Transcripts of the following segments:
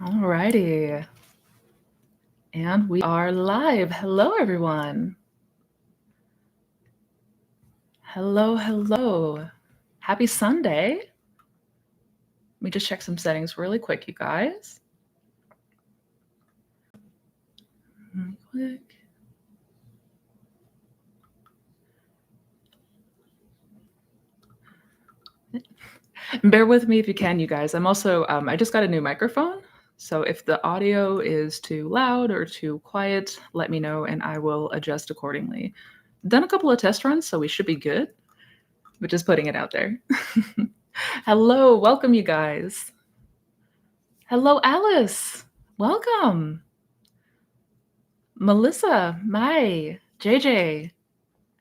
Alrighty. And we are live. Hello, everyone. Hello. Happy Sunday. Let me just check some settings really quick, you guys. Quick. Bear with me if you can, you guys. I'm also, I just got a new microphone. So if the audio is too loud or too quiet, let me know and I will adjust accordingly. Done a couple of test runs, so we should be good, but just putting it out there. Hello, welcome, you guys. Hello, Alice. Welcome. Melissa, Mai, JJ.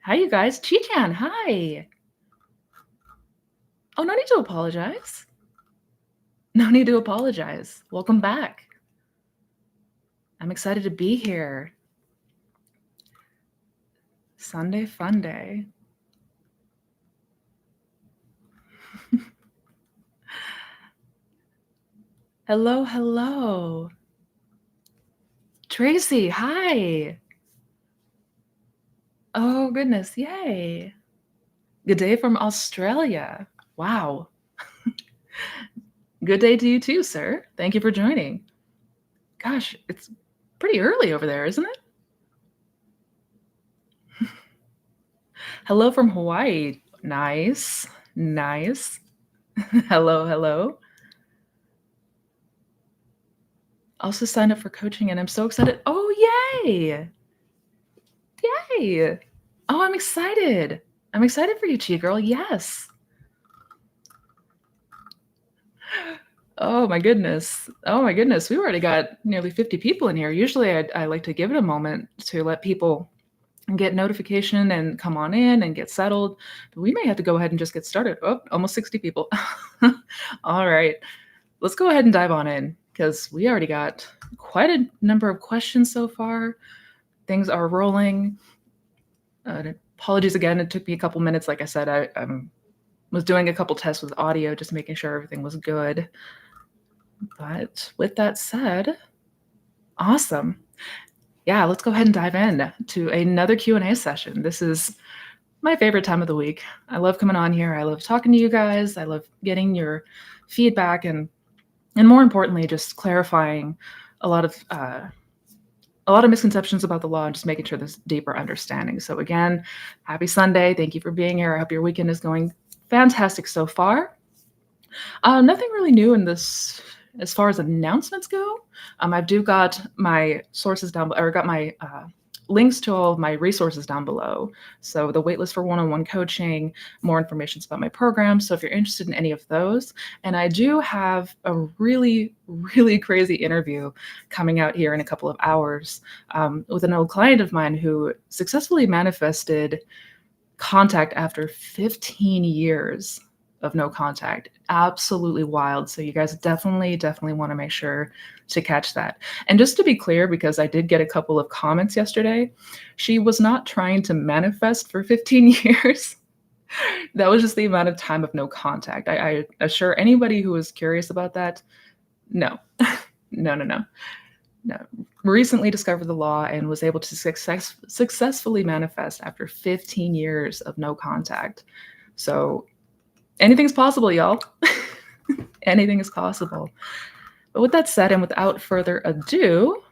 Hi, you guys. Chichan, hi. Oh, no need to apologize. No need to apologize. Welcome back. I'm excited to be here. Sunday fun day. Hello. Tracy, hi. Oh, goodness. Yay. Good day from Australia. Wow. Good day to you too, sir. Thank you for joining. Gosh, it's pretty early over there, isn't it? Hello from Hawaii. Nice. Hello. Also signed up for coaching and I'm so excited. Oh, yay. Oh, I'm excited. I'm excited for you, Chi girl. Yes. Oh my goodness. We've already got nearly 50 people in here. Usually I like to give it a moment to let people get notification and come on in and get settled. But we may have to go ahead and just get started. Oh, almost 60 people. All right. Let's go ahead and dive on in because we already got quite a number of questions so far. Things are rolling. Apologies again. It took me a couple minutes. Like I said, I was doing a couple tests with audio, just making sure everything was good. But with that said, awesome. Yeah, let's go ahead and dive in to another Q&A session. This is my favorite time of the week. I love coming on here. I love talking to you guys. I love getting your feedback and more importantly, just clarifying a lot of misconceptions about the law and just making sure there's deeper understanding. So again, happy Sunday. Thank you for being here. I hope your weekend is going fantastic so far. Nothing really new in this as far as announcements go. I do got my sources down, or got my links to all of my resources down below. So the waitlist for one-on-one coaching, more information about my program. So if you're interested in any of those, and I do have a really crazy interview coming out here in a couple of hours with an old client of mine who successfully manifested contact after 15 years of no contact. Absolutely wild. So you guys definitely want to make sure to catch that. And just to be clear, because I did get a couple of comments yesterday, she was not trying to manifest for 15 years. That was just the amount of time of no contact. I assure anybody who is curious about that, no. No. Recently discovered the law and was able to successfully manifest after 15 years of no contact. So anything's possible, y'all. Anything is possible. But with that said, and without further ado,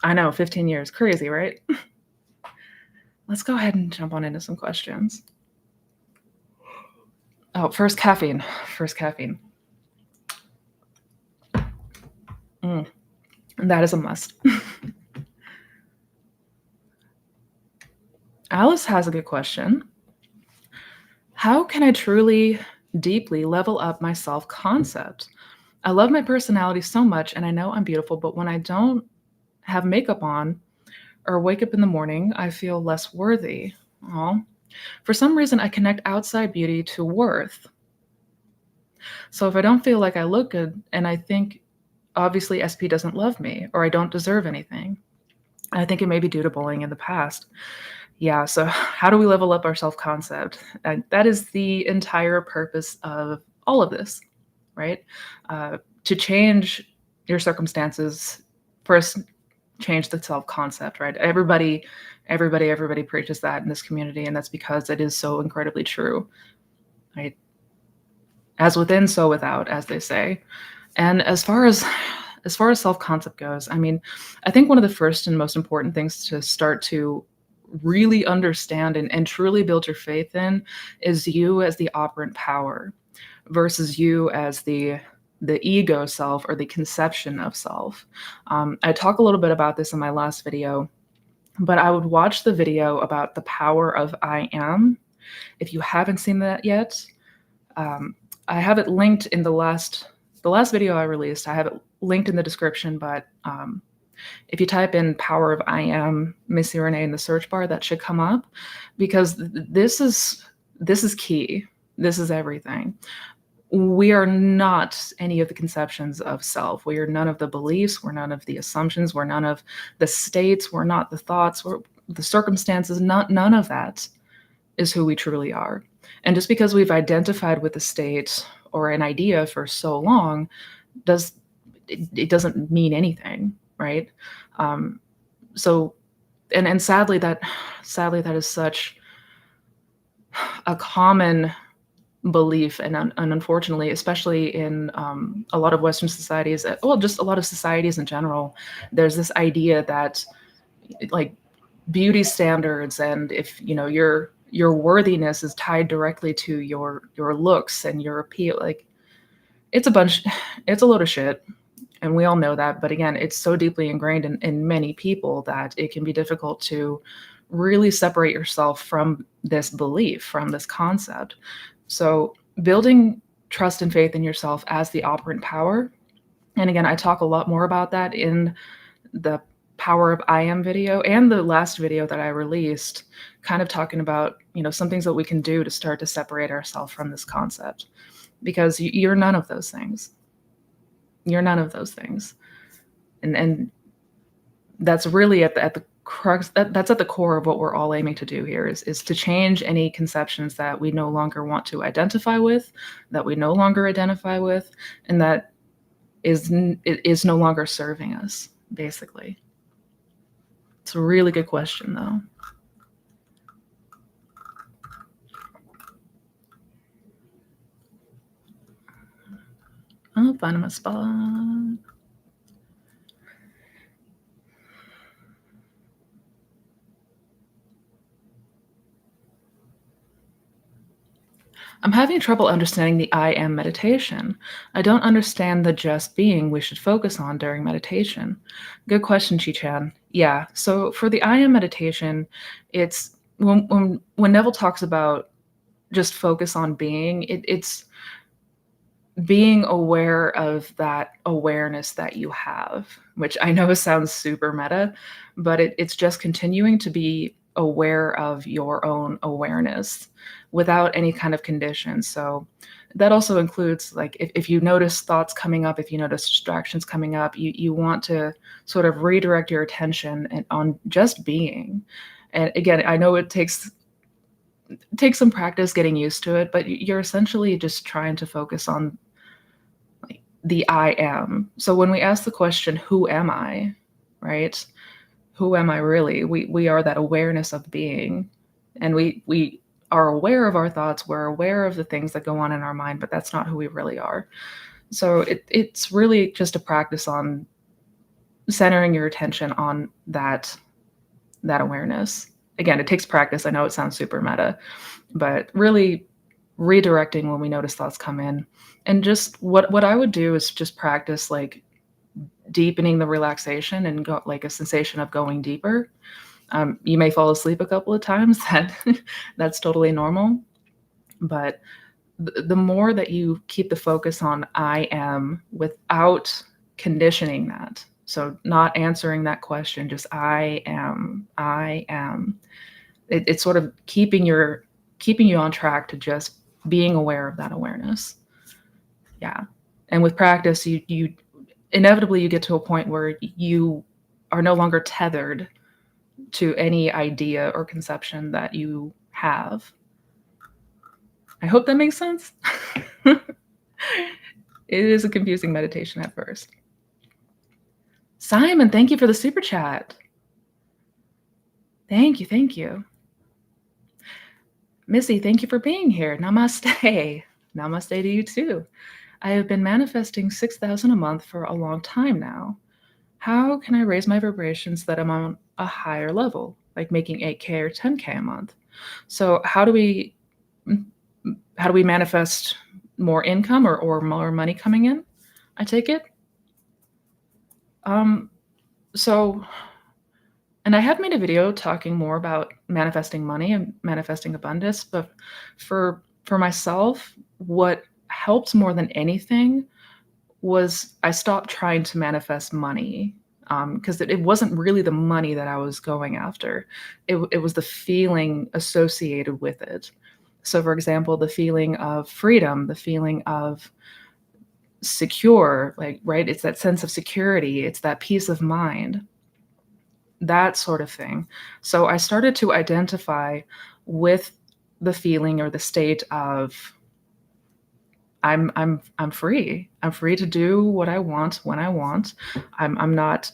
I know, 15 years, crazy, right? Let's go ahead and jump on into some questions. Oh, first caffeine. That is a must. Alice has a good question. How can I truly, deeply level up my self-concept? I love my personality so much and I know I'm beautiful, but when I don't have makeup on or wake up in the morning, I feel less worthy. Aww. For some reason, I connect outside beauty to worth. So if I don't feel like I look good and I think obviously Espy doesn't love me or I don't deserve anything, I think it may be due to bullying in the past. Yeah, so how do we level up our self-concept? That is the entire purpose of all of this, right? To change your circumstances first change the self-concept, right? Everybody preaches that in this community, and that's because it is so incredibly true, right? As within, so without, as they say. And as far as self-concept goes, I mean, I think one of the first and most important things to start to really understand and truly build your faith in is you as the operant power versus you as the ego self or the conception of self. I talk a little bit about this in my last video, but I would watch the video about the power of I am. If you haven't seen that yet, um, I have it linked in the last video I released. I have it linked in the description, but if you type in power of I am Missy Renee in the search bar, that should come up, because this is key. This is everything. We are not any of the conceptions of self. We are none of the beliefs. We're none of the assumptions. We're none of the states. We're not the thoughts. We're the circumstances. None of that is who we truly are. And just because we've identified with a state or an idea for so long, it doesn't mean anything, right? So, and sadly that is such a common belief, and unfortunately, especially in a lot of Western societies, well, just a lot of societies in general, there's this idea that, like, beauty standards, and if your worthiness is tied directly to your looks and your appeal, like, it's it's a load of shit, and we all know that. But again, it's so deeply ingrained in many people that it can be difficult to really separate yourself from this belief, from this concept. So building trust and faith in yourself as the operant power. And again, I talk a lot more about that in the Power of I Am video and the last video that I released, kind of talking about, some things that we can do to start to separate ourselves from this concept, because you're none of those things. You're none of those things. And that's really at the crux, that's at the core of what we're all aiming to do here, is to change any conceptions that we no longer want to identify with, that we no longer identify with, and that is no longer serving us, basically. It's a really good question, though. I'll find him a spot. I'm having trouble understanding the I am meditation. I don't understand the just being we should focus on during meditation. Good question, Chi-Chan. Yeah, so for the I am meditation, it's when Neville talks about just focus on being, it's being aware of that awareness that you have, which I know sounds super meta, but it's just continuing to be aware of your own awareness without any kind of condition. So that also includes, like, if you notice thoughts coming up, if you notice distractions coming up, you want to sort of redirect your attention on just being. And again, I know it takes some practice getting used to it, but you're essentially just trying to focus on the I am. So when we ask the question, who am I, right? Who am I really? We are that awareness of being, and we are aware of our thoughts. We're aware of the things that go on in our mind, but that's not who we really are. So it's really just a practice on centering your attention on that awareness. Again, it takes practice. I know it sounds super meta, but really redirecting when we notice thoughts come in. And just what I would do is just practice, like, deepening the relaxation and go, like, a sensation of going deeper. You may fall asleep a couple of times. That's totally normal. But the more that you keep the focus on I am without conditioning that, so not answering that question, just I am, it's sort of keeping you on track to just being aware of that awareness. Yeah. And with practice, you inevitably you get to a point where you are no longer tethered to any idea or conception that you have. I hope that makes sense. It is a confusing meditation at first. Simon, thank you for the super chat. Thank you, thank you. Missy, thank you for being here. Namaste. Namaste to you too. I have been manifesting 6,000 a month for a long time now. How can I raise my vibrations so that I'm on a higher level, like making 8K or 10K a month? So mm, how do we manifest more income or more money coming in? I take it. Um, so and I had made a video talking more about manifesting money and manifesting abundance, but for myself, what helped more than anything was I stopped trying to manifest money, because it wasn't really the money that I was going after. It was the feeling associated with it. So, for example, the feeling of freedom, the feeling of secure, like, right? It's that sense of security, it's that peace of mind, that sort of thing. So I started to identify with the feeling or the state of I'm free. I'm free to do what I want when I want. I'm not,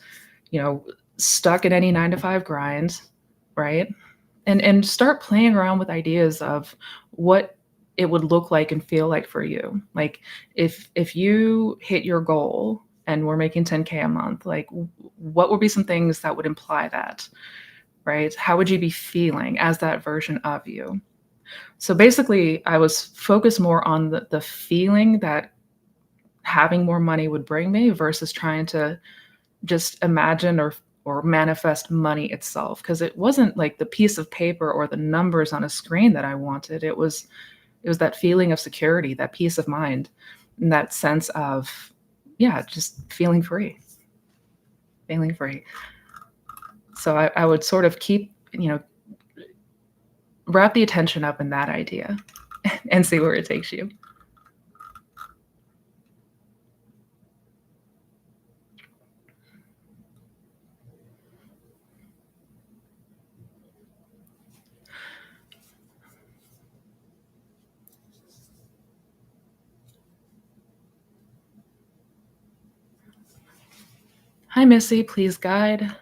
you know, stuck in any 9 to 5 grind, right? And start playing around with ideas of what it would look like and feel like for you. Like if you hit your goal and we're making 10K a month, like what would be some things that would imply that, right? How would you be feeling as that version of you? So basically, I was focused more on the feeling that having more money would bring me versus trying to just imagine or manifest money itself, because it wasn't like the piece of paper or the numbers on a screen that I wanted. It was that feeling of security, that peace of mind, and that sense of, yeah, just feeling free, feeling free. So I would sort of keep, wrap the attention up in that idea and see where it takes you. Hi, Missy, please guide.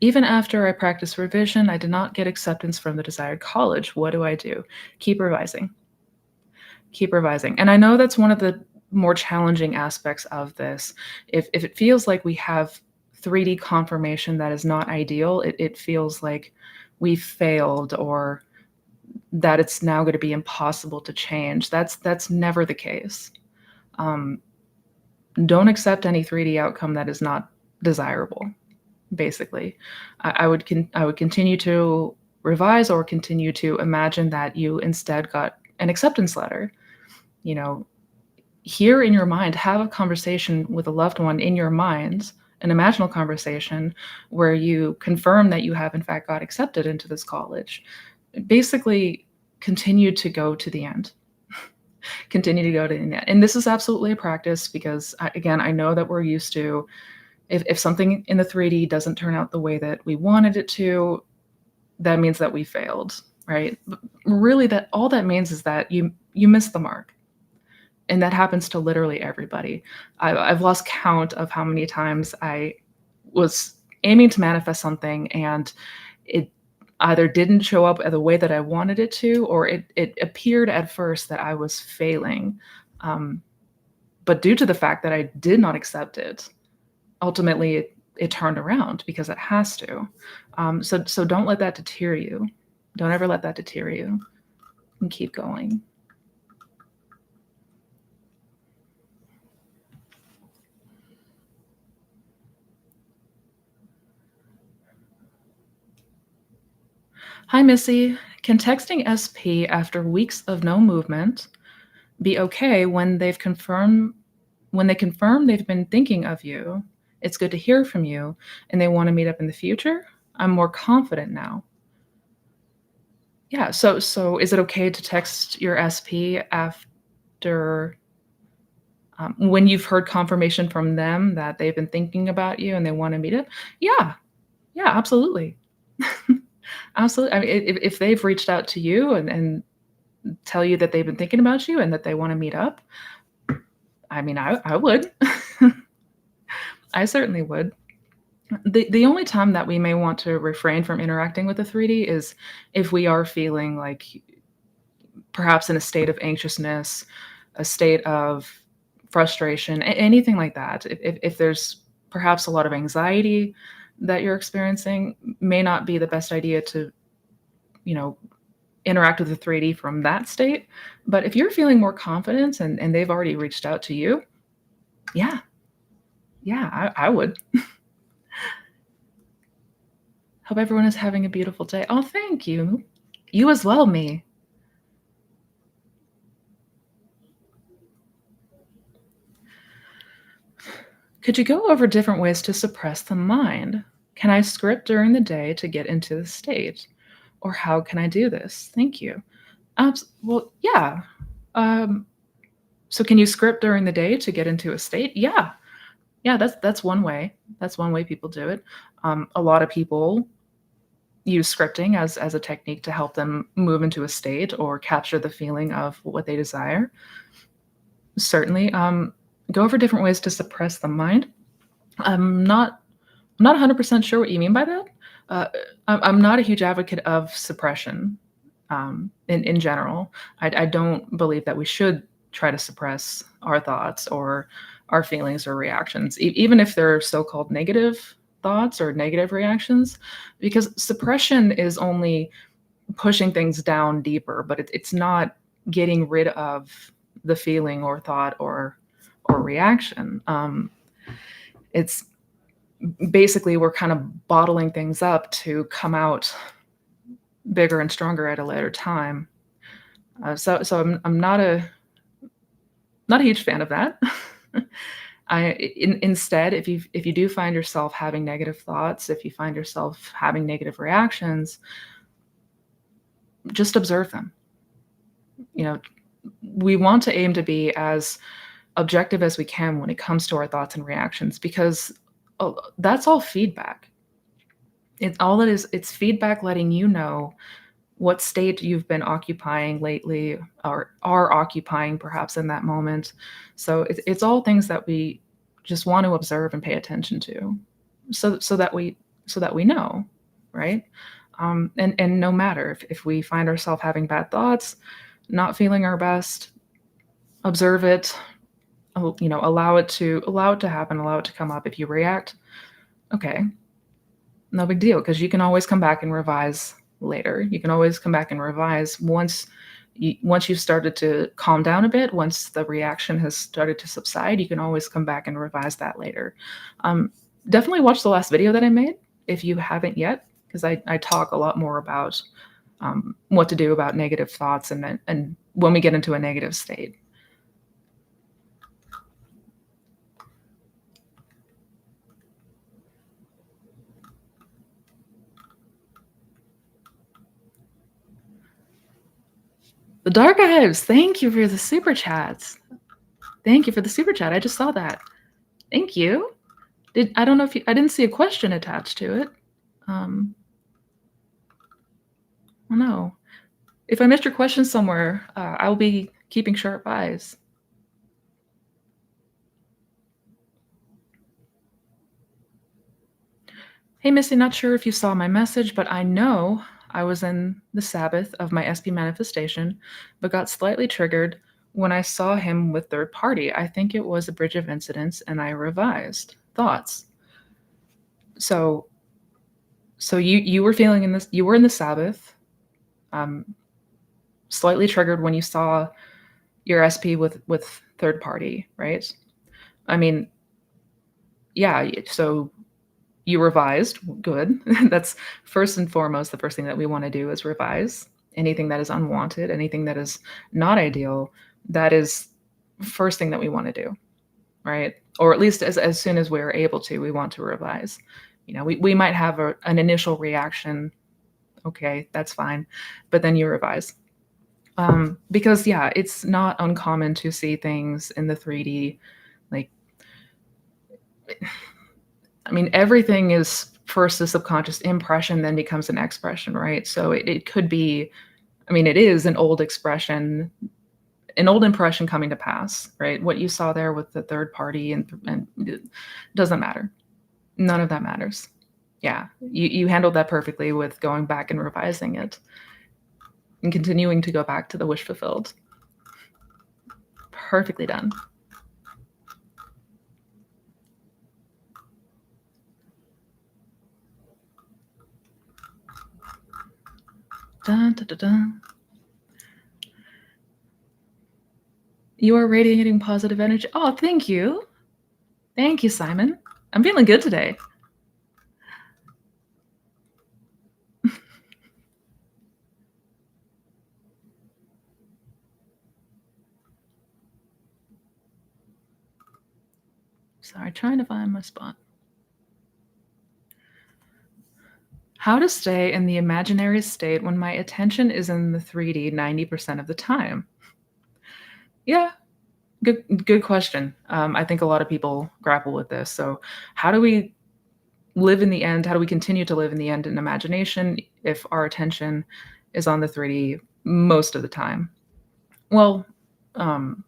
Even after I practiced revision, I did not get acceptance from the desired college. What do I do? Keep revising. Keep revising. And I know that's one of the more challenging aspects of this. If it feels like we have 3D confirmation that is not ideal, it feels like we failed or that it's now going to be impossible to change. That's never the case. Um, don't accept any 3D outcome that is not desirable. Basically, I would continue to revise or continue to imagine that you instead got an acceptance letter. You know, here in your mind, have a conversation with a loved one in your mind, an imaginal conversation where you confirm that you have in fact got accepted into this college. Basically, continue to go to the end. Continue to go to the end. And this is absolutely a practice because, again, I know that we're used to if something in the 3D doesn't turn out the way that we wanted it to, that means that we failed, right? But really, that all that means is that you missed the mark, and that happens to literally everybody. I've lost count of how many times I was aiming to manifest something and it either didn't show up the way that I wanted it to, or it appeared at first that I was failing. But due to the fact that I did not accept it, ultimately it turned around because it has to. So don't let that deter you. Don't ever let that deter you, and keep going. Hi, Missy. Can texting SP after weeks of no movement be okay when they confirm they've been thinking of you? It's good to hear from you, and they want to meet up in the future. I'm more confident now. Yeah. So is it okay to text your SP after when you've heard confirmation from them that they've been thinking about you and they want to meet up? Yeah. Yeah. Absolutely. Absolutely. I mean, if they've reached out to you and tell you that they've been thinking about you and that they want to meet up, I mean, I would. I certainly would. The only time that we may want to refrain from interacting with the 3D is if we are feeling like perhaps in a state of anxiousness, a state of frustration, anything like that. If there's perhaps a lot of anxiety that you're experiencing, may not be the best idea to, you know, interact with the 3D from that state. But if you're feeling more confident and they've already reached out to you, yeah, yeah, I would. Hope everyone is having a beautiful day. Oh, thank you. You as well, me. Could you go over different ways to suppress the mind? Can I script during the day to get into the state? Or how can I do this? Thank you. Well, yeah. Um, so can you script during the day to get into a state? Yeah. Yeah, that's one way. That's one way people do it. A lot of people use scripting as a technique to help them move into a state or capture the feeling of what they desire. Certainly, go over different ways to suppress the mind. I'm not I'm not 100% sure what you mean by that. Uh, I'm not a huge advocate of suppression in general. I don't believe that we should try to suppress our thoughts or our feelings or reactions, even if they're so-called negative thoughts or negative reactions, because suppression is only pushing things down deeper, but it's not getting rid of the feeling or thought or reaction. It's basically we're kind of bottling things up to come out bigger and stronger at a later time. So I'm not a huge fan of that. Instead, if you do find yourself having negative thoughts, if you find yourself having negative reactions, just observe them. You know, we want to aim to be as objective as we can when it comes to our thoughts and reactions because that's all feedback. It's all it is. It's feedback letting you know what state you've been occupying lately or are occupying perhaps in that moment. So it's all things that we just want to observe and pay attention to, so that we know, right? And no matter if we find ourselves having bad thoughts, not feeling our best, observe it. Allow it to happen, allow it to come up. If you react, okay, no big deal, because you can always come back and revise later. You can always come back and revise once you've started to calm down a bit, once the reaction has started to subside, you can always come back and revise that later. Um, Definitely watch the last video that I made if you haven't yet, because I talk a lot more about what to do about negative thoughts and when we get into a negative state. The Dark Archives, thank you for the super chats. Thank you for the super chat. I just saw that. Thank you. I don't know if I didn't see a question attached to it. Oh no. If I missed your question somewhere, I'll be keeping sharp eyes. Hey, Missy, not sure if you saw my message, but I know I was in the Sabbath of my Espy manifestation, but got slightly triggered when I saw him with third party. I think it was a bridge of incidents, and I revised. Thoughts? So, so you were feeling in this. You were in the Sabbath, slightly triggered when you saw your SP with third party, right? I mean, yeah. So you revised. Good. That's first and foremost the first thing that we want to do is revise anything that is unwanted, anything that is not ideal. That is first thing that we want to do, right? Or at least as soon as we're able to, we want to revise. We might have an initial reaction. Okay, that's fine. But then you revise. Because yeah, it's not uncommon to see things in the 3D. Like, I mean, everything is first a subconscious impression, then becomes an expression, right? So it could be, I mean, it is an old expression, an old impression coming to pass, right? What you saw there with the third party and it doesn't matter. None of that matters. Yeah, you handled that perfectly with going back and revising it and continuing to go back to the wish fulfilled. Perfectly done. Dun, dun, dun, dun. You are radiating positive energy. Oh, thank you. Thank you, Simon. I'm feeling good today. Sorry, trying to find my spot. How to stay in the imaginary state when my attention is in the 3D 90% of the time? Yeah, good question. I think a lot of people grapple with this. So, how do we live in the end? How do we continue to live in the end in imagination if our attention is on the 3D most of the time? Well, um,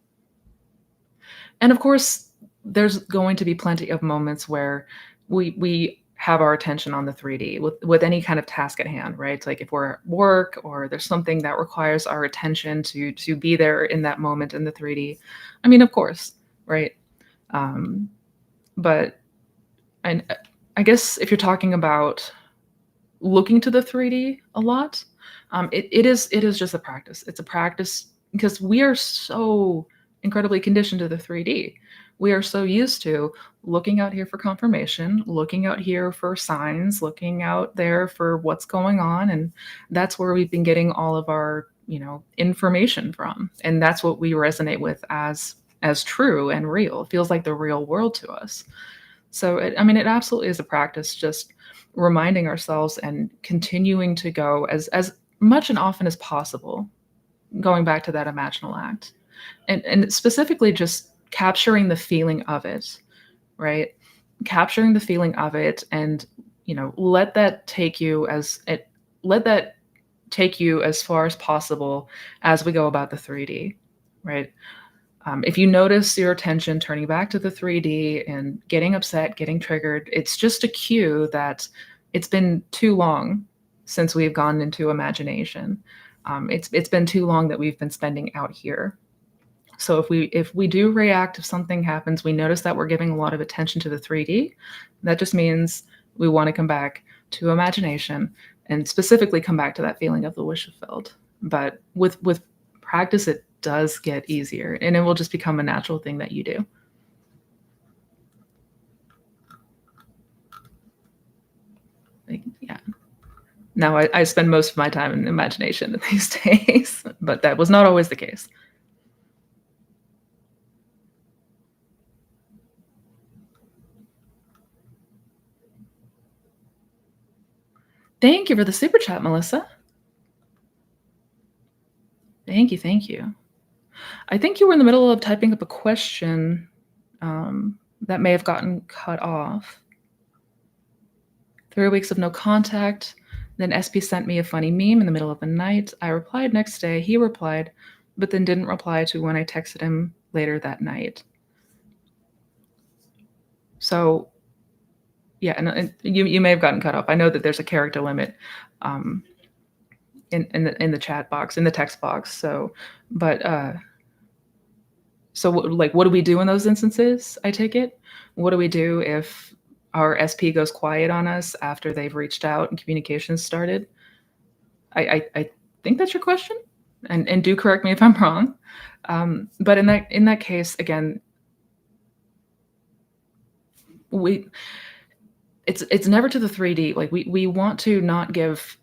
and of course, there's going to be plenty of moments where we have our attention on the 3D with any kind of task at hand, right? It's like if we're at work or there's something that requires our attention to be there in that moment in the 3D. I mean, of course, right? Um, but I, I guess if you're talking about looking to the 3D a lot, it is just a practice. It's a practice because we are so incredibly conditioned to the 3D. We are so used to looking out here for confirmation, looking out here for signs, looking out there for what's going on, and that's where we've been getting all of our, information from. And that's what we resonate with as true and real. It feels like the real world to us. So, it absolutely is a practice, just reminding ourselves and continuing to go as much and often as possible, going back to that imaginal act, and specifically just capturing the feeling of it, right? Capturing the feeling of it, and let that take you as far as possible as we go about the 3D, right? If you notice your attention turning back to the 3D and getting upset, getting triggered, it's just a cue that it's been too long since we've gone into imagination. It's been too long that we've been spending out here. So if we do react, if something happens, we notice that we're giving a lot of attention to the 3D. That just means we want to come back to imagination and specifically come back to that feeling of the wish fulfilled. But with practice, it does get easier and it will just become a natural thing that you do. Like, yeah. Now I spend most of my time in imagination these days, but that was not always the case. Thank you for the super chat, Melissa. Thank you, thank you. I think you were in the middle of typing up a question that may have gotten cut off. 3 weeks of no contact. Then Espy sent me a funny meme in the middle of the night. I replied next day. He replied, but then didn't reply to when I texted him later that night. So, yeah, and you may have gotten cut off. I know that there's a character limit in the chat box, in the text box. So, but like, what do we do in those instances? I take it. What do we do if our SP goes quiet on us after they've reached out and communications started? I think that's your question, and do correct me if I'm wrong. But in that case, again, it's never to the 3D. Like we want to not give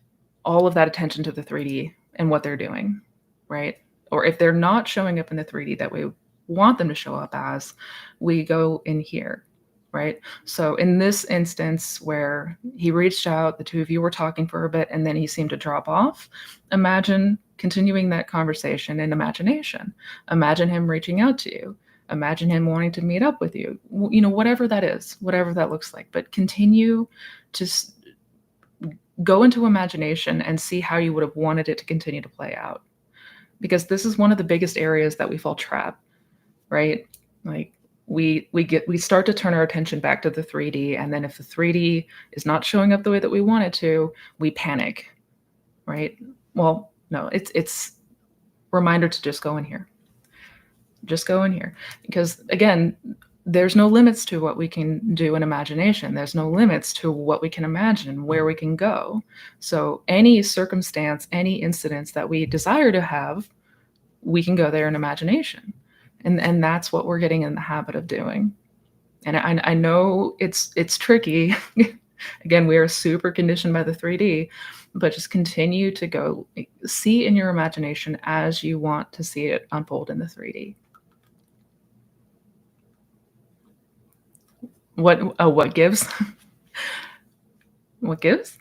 all of that attention to the 3D and what they're doing, right? Or if they're not showing up in the 3D that we want them to show up as, we go in here, right? So in this instance where he reached out, the two of you were talking for a bit, and then he seemed to drop off, imagine continuing that conversation in imagination. Imagine him reaching out to you. Imagine him wanting to meet up with you. Whatever that is, whatever that looks like. But continue to go into imagination and see how you would have wanted it to continue to play out. Because this is one of the biggest areas that we fall trapped, right? Like we start to turn our attention back to the 3D, and then if the 3D is not showing up the way that we want it to, we panic, right? Well, no, it's reminder to just go in here. Just go in here. Because again, there's no limits to what we can do in imagination. There's no limits to what we can imagine, where we can go. So any circumstance, any incidents that we desire to have, we can go there in imagination. And that's what we're getting in the habit of doing. And I know it's tricky. Again, we are super conditioned by the 3D, but just continue to go see in your imagination as you want to see it unfold in the 3D. What gives? What gives?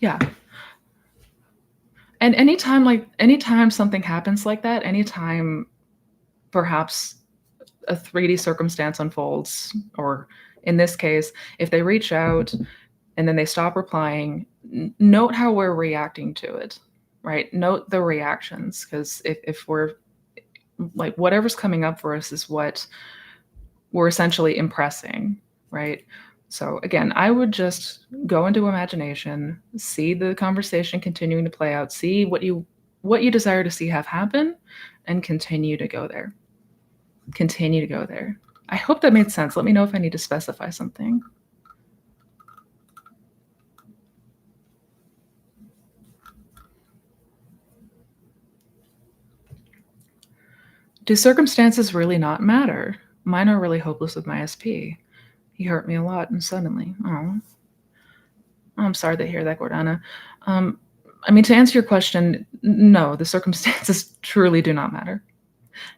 Yeah. And anytime something happens like that, anytime perhaps a 3D circumstance unfolds, or in this case, if they reach out and then they stop replying, note how we're reacting to it, right? Note the reactions, because if we're like, whatever's coming up for us is what we're essentially impressing, right? So again, I would just go into imagination, see the conversation continuing to play out, see what you desire to see have happen, and continue to go there. Continue to go there. I hope that made sense. Let me know if I need to specify something. Do circumstances really not matter? Mine are really hopeless with my SP. He hurt me a lot and suddenly. Oh, I'm sorry to hear that, Gordana. I mean, to answer your question, no, the circumstances truly do not matter.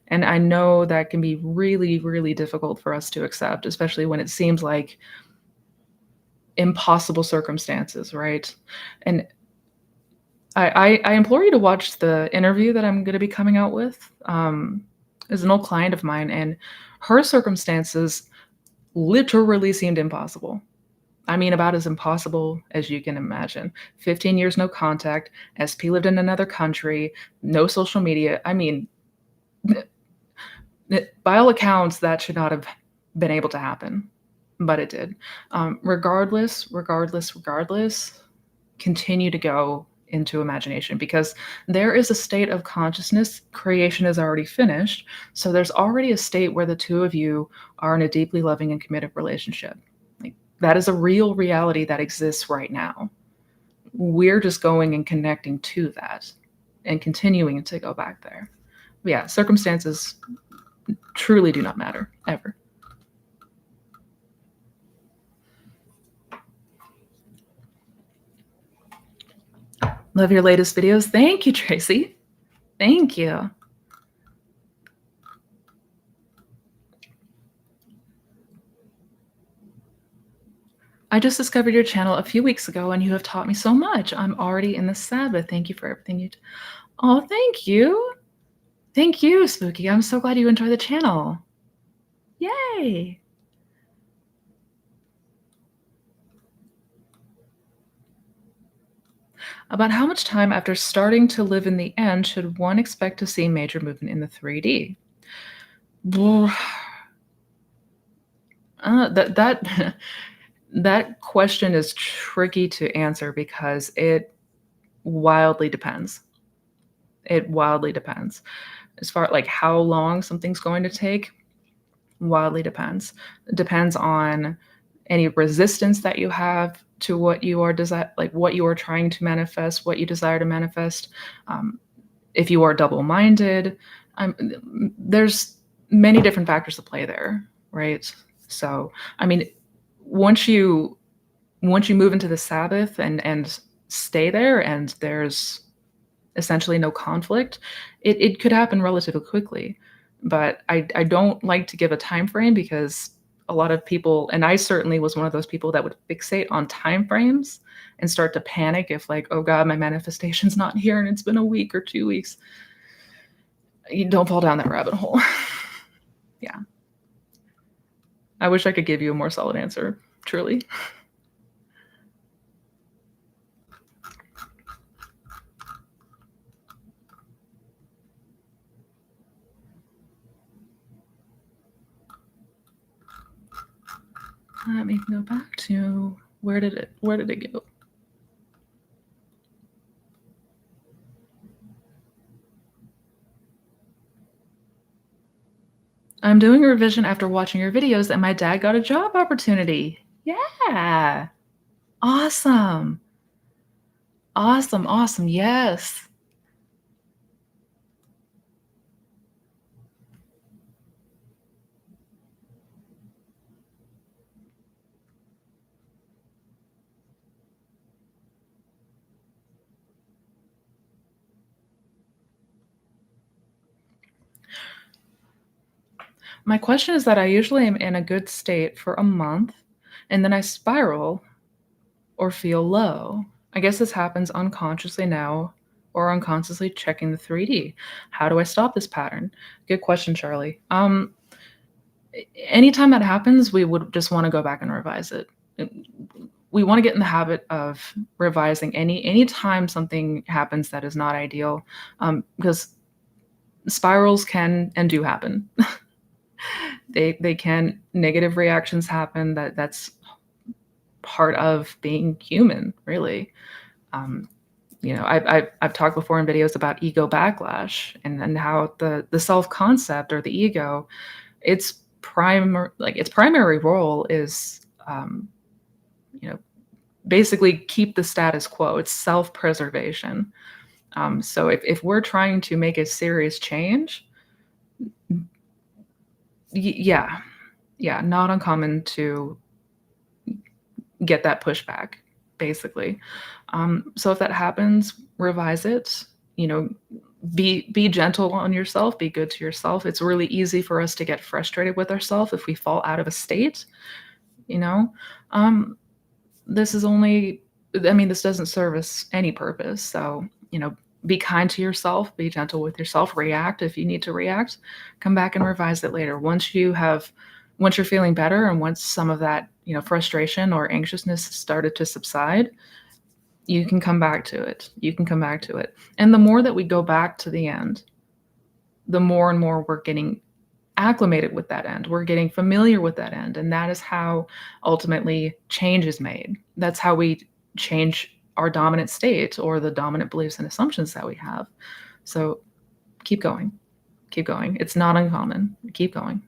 And I know that can be really, really difficult for us to accept, especially when it seems like impossible circumstances, right? And I implore you to watch the interview that I'm going to be coming out with. Is an old client of mine, and her circumstances literally seemed impossible. I mean, about as impossible as you can imagine. 15 years no contact, SP lived in another country, no social media. I mean, by all accounts, that should not have been able to happen, but it did. Regardless, continue to go into imagination, because there is a state of consciousness. Creation is already finished. So there's already a state where the two of you are in a deeply loving and committed relationship. Like, that is a real reality that exists right now. We're just going and connecting to that and continuing to go back there. But yeah, circumstances truly do not matter, ever. Love your latest videos. Thank you, Tracy. Thank you. I just discovered your channel a few weeks ago, and you have taught me so much. I'm already in the Sabbath. Thank you for everything you. Oh, thank you. Thank you, Spooky. I'm so glad you enjoy the channel. Yay. About how much time after starting to live in the end should one expect to see major movement in the 3D? That question is tricky to answer because it wildly depends. It wildly depends. As far like how long something's going to take, wildly depends. It depends on any resistance that you have to what you are what you are trying to manifest, what you desire to manifest. If you are double-minded, there's many different factors to play there, right? So, I mean, once you move into the Sabbath and stay there, and there's essentially no conflict, it could happen relatively quickly. But I don't like to give a time frame, because a lot of people, and I certainly was one of those people that would fixate on time frames and start to panic if, like, oh God, my manifestation's not here and it's been a week or 2 weeks. You don't fall down that rabbit hole. Yeah. I wish I could give you a more solid answer, truly. Let me go back to where did it go? I'm doing a revision after watching your videos and my dad got a job opportunity. Yeah. Awesome. Awesome, awesome. Yes. My question is that I usually am in a good state for a month and then I spiral or feel low. I guess this happens unconsciously now or unconsciously checking the 3D. How do I stop this pattern? Good question, Charlie. Anytime that happens, we would just want to go back and revise it. We want to get in the habit of revising anytime something happens that is not ideal, because spirals can and do happen. They can negative reactions happen. That's part of being human, really. Um, I've talked before in videos about ego backlash and how the self concept or the ego, its primary role is, you know basically keep the status quo. It's self preservation. So if we're trying to make a serious change, yeah, yeah, not uncommon to get that pushback, basically. So if that happens, revise it. You know, be gentle on yourself. Be good to yourself. It's really easy for us to get frustrated with ourselves if we fall out of a state. You know, um, this is only. I mean, this doesn't service any purpose. So be kind to yourself. Be gentle with yourself. React if you need to react. Come back and revise it later. Once you're feeling better and once some of that frustration or anxiousness started to subside, you can come back to it. You can come back to it. And the more that we go back to the end, the more and more we're getting acclimated with that end. We're getting familiar with that end. And that is how ultimately change is made. That's how we change our dominant state or the dominant beliefs and assumptions that we have. So keep going. Keep going. It's not uncommon. Keep going.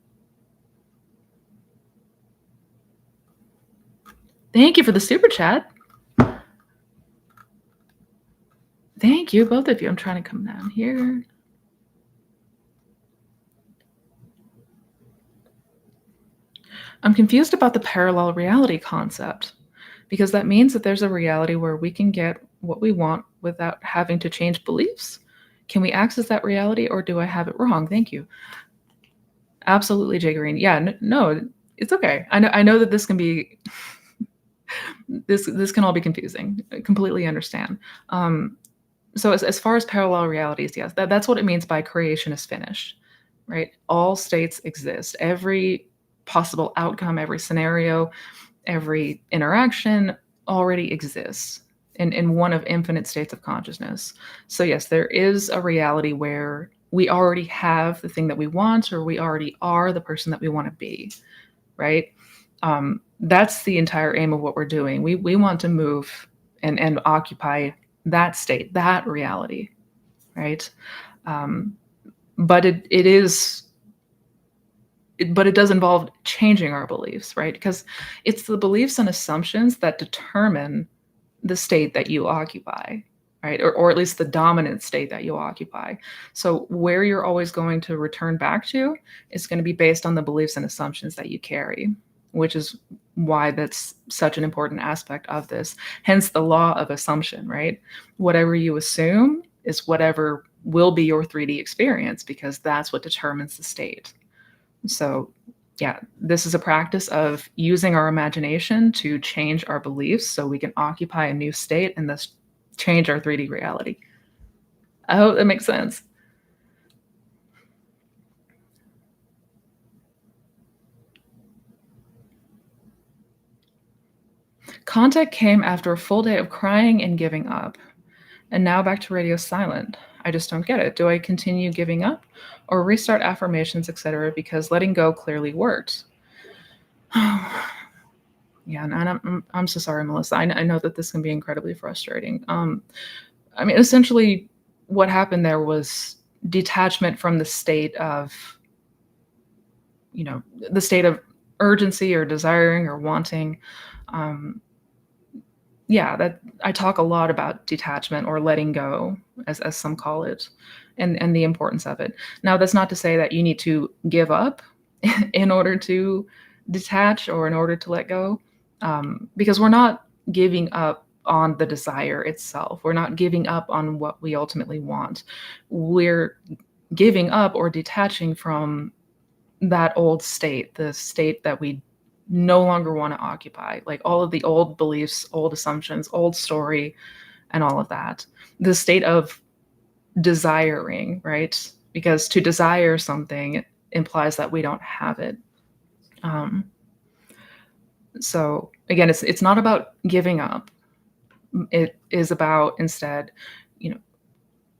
Thank you for the super chat. Thank you, both of you. I'm trying to come down here. I'm confused about the parallel reality concept because that means that there's a reality where we can get what we want without having to change beliefs. Can we access that reality or do I have it wrong? Thank you. Absolutely, Jay Green. Yeah, no, it's okay. I know that this can be this can all be confusing. I completely understand. So as far as parallel realities, yes, that's what it means by creation is finished, right? All states exist. Every possible outcome, every scenario, every interaction already exists in one of infinite states of consciousness. So yes, there is a reality where we already have the thing that we want, or we already are the person that we want to be, right? That's the entire aim of what we're doing. We want to move and occupy that state, that reality, right? Um, but it does involve changing our beliefs, right? Because it's the beliefs and assumptions that determine the state that you occupy, right? Or at least the dominant state that you occupy. So where you're always going to return back to is going to be based on the beliefs and assumptions that you carry, which is why that's such an important aspect of this. Hence the law of assumption, right? Whatever you assume is whatever will be your 3D experience because that's what determines the state. So, yeah, this is a practice of using our imagination to change our beliefs so we can occupy a new state and thus change our 3D reality. I hope that makes sense. Contact came after a full day of crying and giving up. And now back to radio silent. I just don't get it. Do I continue giving up or restart affirmations, etc., because letting go clearly worked? Yeah, and I'm so sorry, Melissa. I know that this can be incredibly frustrating. I mean, essentially, what happened there was detachment from the state of, you know, the state of urgency or desiring or wanting. Um, yeah, that I talk a lot about detachment or letting go, as some call it, and the importance of it. Now, that's not to say that you need to give up in order to detach or in order to let go, because we're not giving up on the desire itself. We're not giving up on what we ultimately want. We're giving up or detaching from that old state, the state that we no longer want to occupy, like all of the old beliefs, old assumptions, old story, and all of that. The state of desiring, right? Because to desire something implies that we don't have it. Um, so again, it's not about giving up. It is about instead, you know,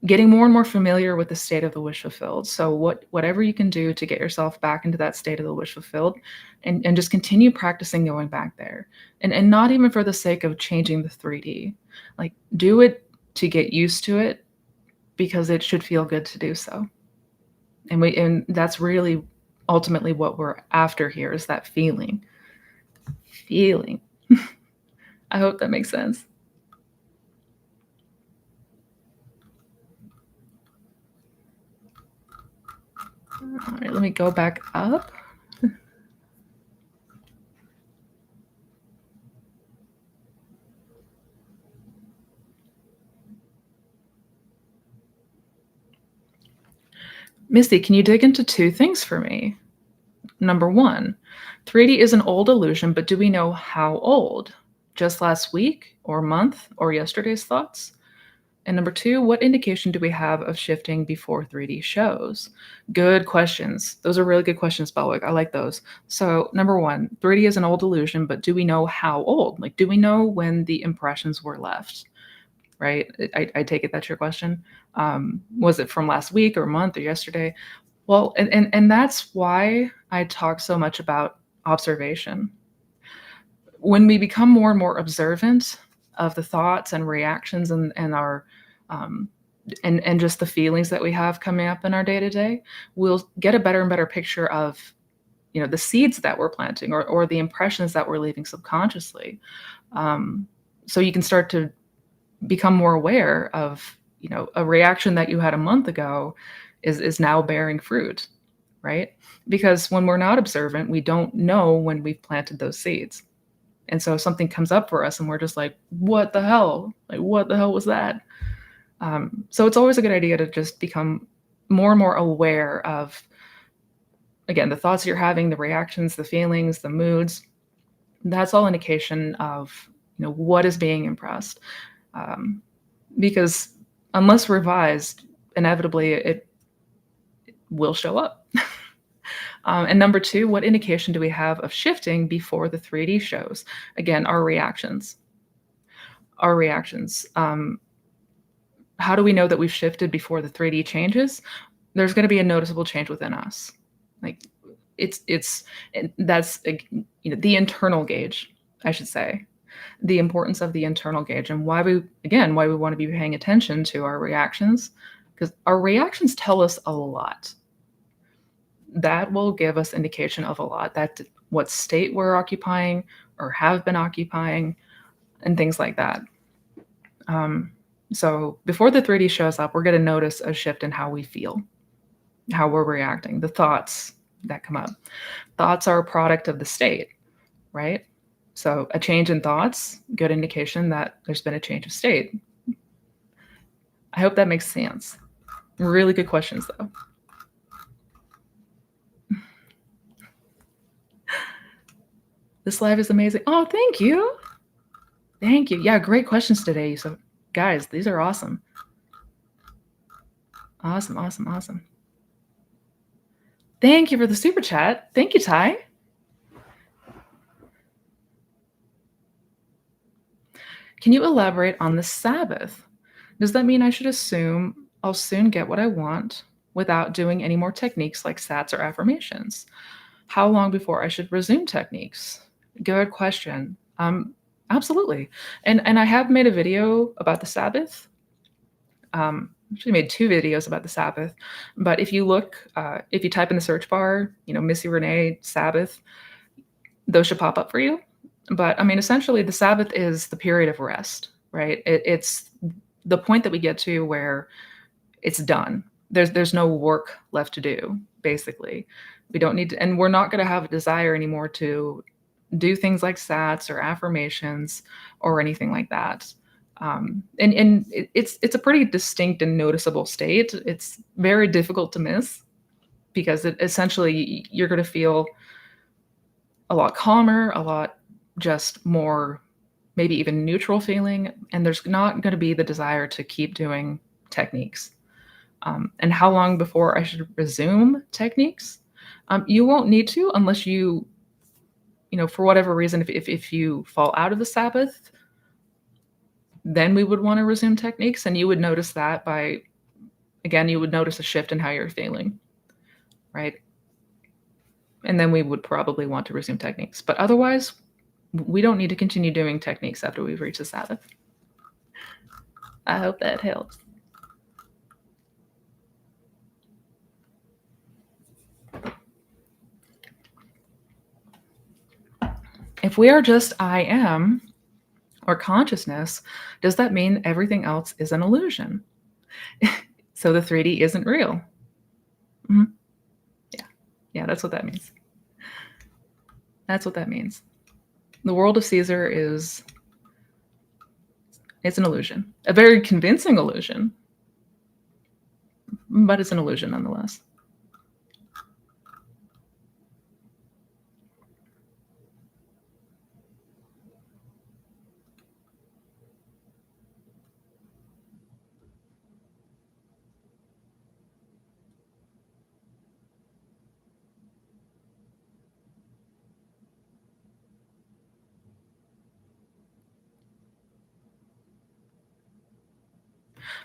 getting more and more familiar with the state of the wish fulfilled. So whatever you can do to get yourself back into that state of the wish fulfilled, and just continue practicing going back there. And not even for the sake of changing the 3D. Like do it to get used to it because it should feel good to do so. And that's really ultimately what we're after here is that feeling. Feeling. I hope that makes sense. All right, let me go back up. Misty, can you dig into two things for me? Number one, 3D is an old illusion, but do we know how old? Just last week or month or yesterday's thoughts? And number two, what indication do we have of shifting before 3D shows? Good questions. Those are really good questions, Belwick. I like those. So, number one, 3D is an old illusion, but do we know how old? Like, do we know when the impressions were left? Right? I take it that's your question. Was it from last week or month or yesterday? Well, and that's why I talk so much about observation. When we become more and more observant of the thoughts and reactions and our um, and just the feelings that we have coming up in our day to day, we'll get a better and better picture of the seeds that we're planting or the impressions that we're leaving subconsciously. So you can start to become more aware of a reaction that you had a month ago is now bearing fruit, right? Because when we're not observant, we don't know when we've planted those seeds. And so if something comes up for us and we're just like, what the hell? Like, what the hell was that? So it's always a good idea to just become more and more aware of, again, the thoughts you're having, the reactions, the feelings, the moods. That's all indication of, what is being impressed. Um, because unless revised, inevitably it will show up. And number two, what indication do we have of shifting before the 3D shows? Again, our reactions. Our reactions. How do we know that we've shifted before the 3D changes? There's going to be a noticeable change within us. Like that's the internal gauge, I should say. The importance of the internal gauge and why we want to be paying attention to our reactions, because our reactions tell us a lot. That will give us indication of a lot, that what state we're occupying or have been occupying and things like that. So before the 3D shows up, we're going to notice a shift in how we feel, how we're reacting, the thoughts that come up. Thoughts are a product of the state, right? So a change in thoughts, good indication that there's been a change of state. I hope that makes sense. Really good questions, though. This live is amazing. Oh, thank you. Thank you. Yeah, great questions today. So, guys, these are awesome. Awesome, awesome, awesome. Thank you for the super chat. Thank you, Ty. Can you elaborate on the Sabbath? Does that mean I should assume I'll soon get what I want without doing any more techniques like sats or affirmations? How long before I should resume techniques? Good question. Absolutely. And I have made a video about the Sabbath. Actually made 2 videos about the Sabbath, but if you type in the search bar, Missy Renee Sabbath, those should pop up for you. But I mean, essentially, the Sabbath is the period of rest, right? It's the point that we get to where it's done. There's no work left to do, basically. We don't need to, and we're not going to have a desire anymore to do things like sats or affirmations or anything like that. And it's a pretty distinct and noticeable state. It's very difficult to miss because essentially you're going to feel a lot calmer, a lot just more maybe even neutral feeling, and there's not going to be the desire to keep doing techniques. And how long before I should resume techniques? You won't need to unless for whatever reason, if you fall out of the Sabbath, then we would want to resume techniques, and you would notice that again, you would notice a shift in how you're feeling, right? And then we would probably want to resume techniques. But otherwise, we don't need to continue doing techniques after we've reached the Sabbath. I hope that helps. If we are just I am or consciousness, does that mean everything else is an illusion? So the 3D isn't real? Mhm. Yeah, that's what that means. That's what that means. The world of Caesar it's an illusion. A very convincing illusion, but it's an illusion nonetheless.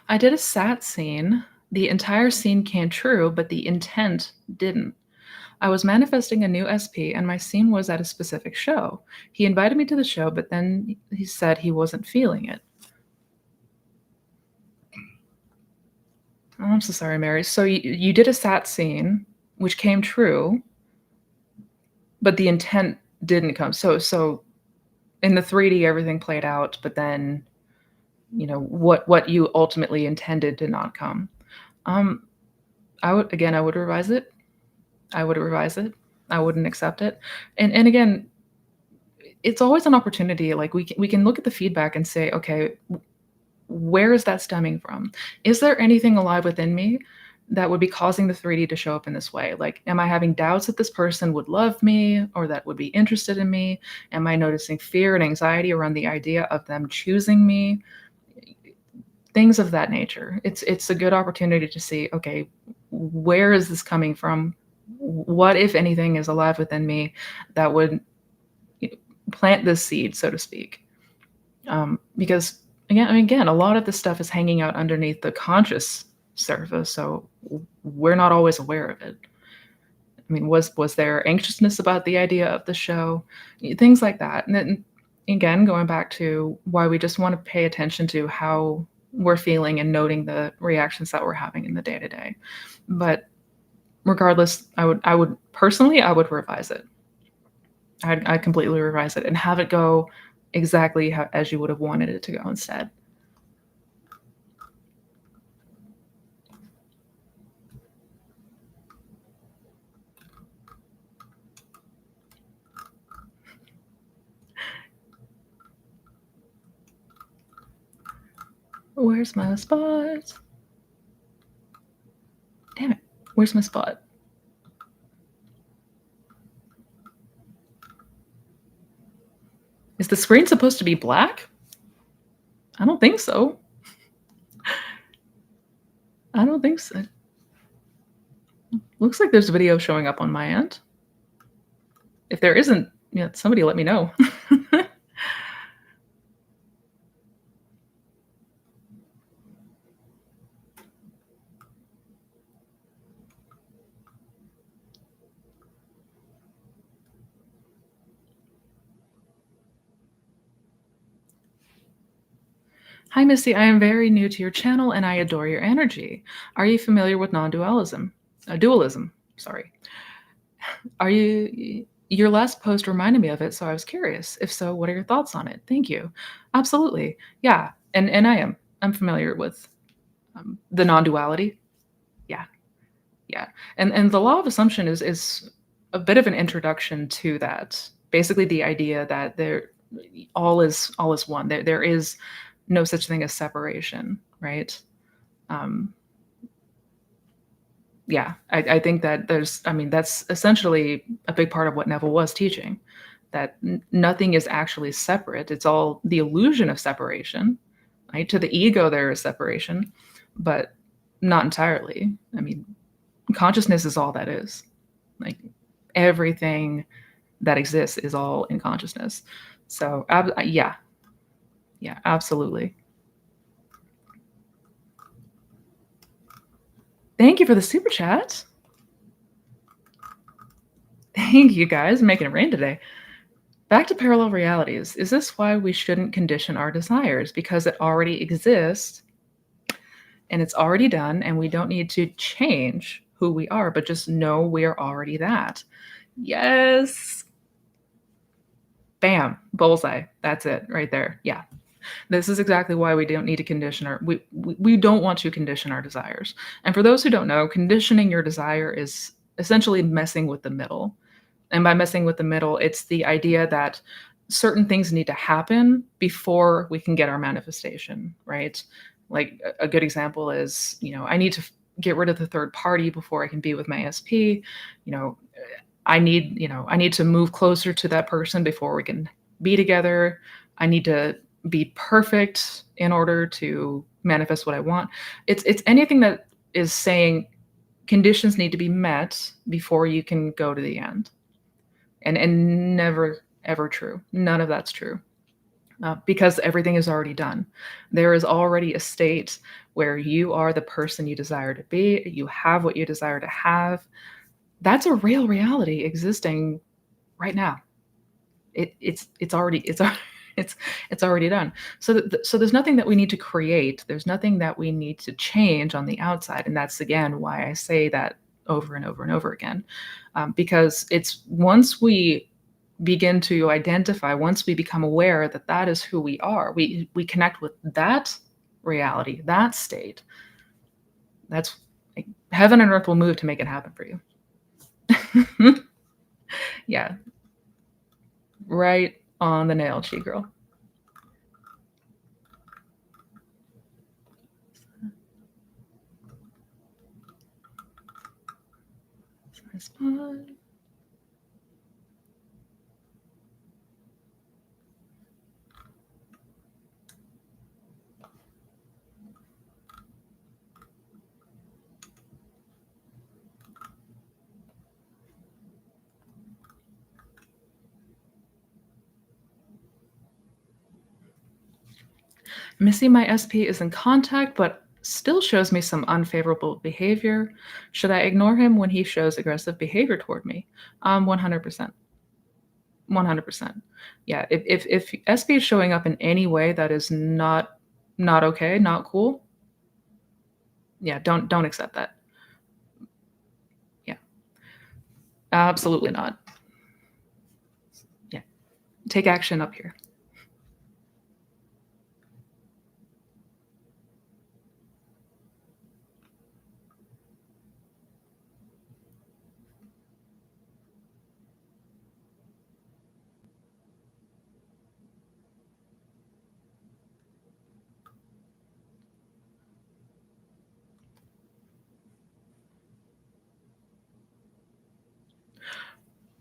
I did a sat scene. The entire scene came true, but the intent didn't. I was manifesting a new SP, and my scene was at a specific show. He invited me to the show, but then he said he wasn't feeling it. Oh, I'm so sorry, Mary. So you did a sat scene, which came true, but the intent didn't come. So in the 3D, everything played out, but then what you ultimately intended did not come. Um, I would revise it. I would revise it. I wouldn't accept it. And again, it's always an opportunity. Like we can look at the feedback and say, okay, where is that stemming from? Is there anything alive within me that would be causing the 3D to show up in this way? Like, am I having doubts that this person would love me or that would be interested in me? Am I noticing fear and anxiety around the idea of them choosing me? Things of that nature. It's a good opportunity to see, okay, where is this coming from? What, if anything, is alive within me that would plant this seed, so to speak? Because again, a lot of this stuff is hanging out underneath the conscious surface, so we're not always aware of it. I mean, was there anxiousness about the idea of the show? Things like that. And then again, going back to why we just want to pay attention to how we're feeling and noting the reactions that we're having in the day to day. But regardless, I would personally, I would revise it. I'd completely revise it and have it go exactly as you would have wanted it to go instead. Where's my spot? Damn it. Where's my spot? Is the screen supposed to be black? I don't think so. I don't think so. Looks like there's video showing up on my end. If there isn't, somebody let me know. Hi, Missy. I am very new to your channel and I adore your energy. Are you familiar with non-dualism? Dualism, sorry. Are you Your last post reminded me of it, so I was curious. If so, what are your thoughts on it? Thank you. Absolutely. Yeah, and I am. I'm familiar with the non-duality. Yeah. Yeah. And the law of assumption is a bit of an introduction to that. Basically the idea that all is one. There is no such thing as separation, right? Um, yeah, I think that I mean, that's essentially a big part of what Neville was teaching, that nothing is actually separate. It's all the illusion of separation, right? To the ego, there is separation, but not entirely. I mean, consciousness is all that is. Like everything that exists is all in consciousness. So, yeah, yeah, absolutely. Thank you for the super chat. Thank you guys, making it rain today. Back to parallel realities. Is this why we shouldn't condition our desires? Because it already exists and it's already done, and we don't need to change who we are, but just know we're already that. Yes. Bam. Bullseye. That's it right there. Yeah. This is exactly why we don't need to condition we don't want to condition our desires. And for those who don't know, conditioning your desire is essentially messing with the middle. And by messing with the middle, it's the idea that certain things need to happen before we can get our manifestation, right? Like a good example is, I need to get rid of the third party before I can be with my SP. You know, I need to move closer to that person before we can be together. I need to be perfect in order to manifest what I want. It's anything that is saying conditions need to be met before you can go to the end. And never ever true. None of that's true. Because everything is already done. There is already a state where you are the person you desire to be. You have what you desire to have. That's a real reality existing right now. It's already it's it's already done. So there's nothing that we need to create. There's nothing that we need to change on the outside, and that's again why I say that over and over and over again, because it's once we begin to identify, once we become aware that that is who we are, we connect with that reality, that state. That's like, heaven and earth will move to make it happen for you. Yeah, right on the nail, she girl. Missy, my SP is in contact, but still shows me some unfavorable behavior. Should I ignore him when he shows aggressive behavior toward me? 100%. 100%. Yeah, if SP is showing up in any way that is not okay, not cool, yeah, don't accept that. Yeah, absolutely not. Yeah, take action up here.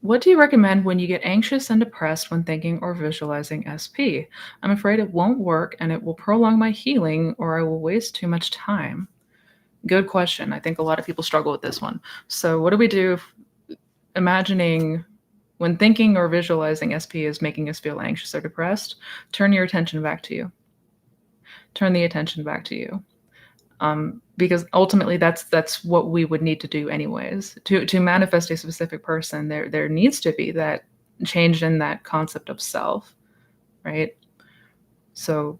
What do you recommend when you get anxious and depressed when thinking or visualizing SP? I'm afraid it won't work and it will prolong my healing or I will waste too much time. Good question. I think a lot of people struggle with this one. So, what do we do if imagining when thinking or visualizing SP is making us feel anxious or depressed? Turn your attention back to you. Turn the attention back to you. Because ultimately that's what we would need to do anyways to manifest a specific person. There needs to be that change in that concept of self, right? So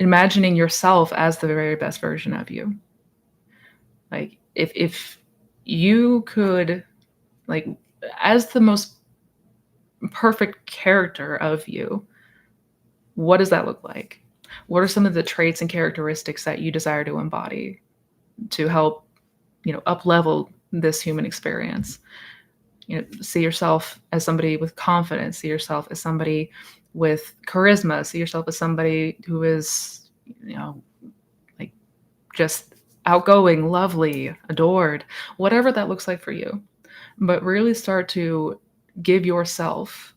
imagining yourself as the very best version of you. Like if you could, like, as the most perfect character of you, what does that look like? What are some of the traits and characteristics that you desire to embody to help, up level this human experience? See yourself as somebody with confidence, see yourself as somebody with charisma, see yourself as somebody who is, like, just outgoing, lovely, adored, whatever that looks like for you. But really start to give yourself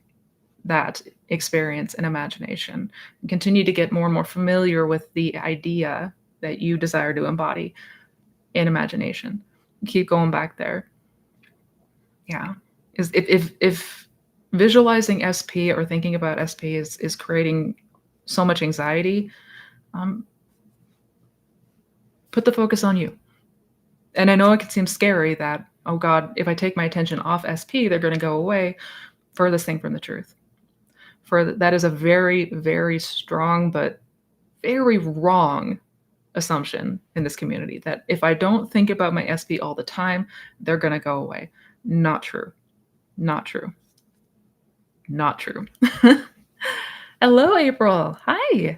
that experience and imagination. And continue to get more and more familiar with the idea that you desire to embody in imagination. Keep going back there. Yeah. Is if visualizing SP or thinking about SP is creating so much anxiety, um, put the focus on you. And I know it can seem scary that, oh God, if I take my attention off SP, they're going to go away. Furthest thing from the truth. That is a very, very strong but very wrong assumption in this community, that if I don't think about my SP all the time, they're going to go away. Not true. Not true. Not true. Hello, April. Hi.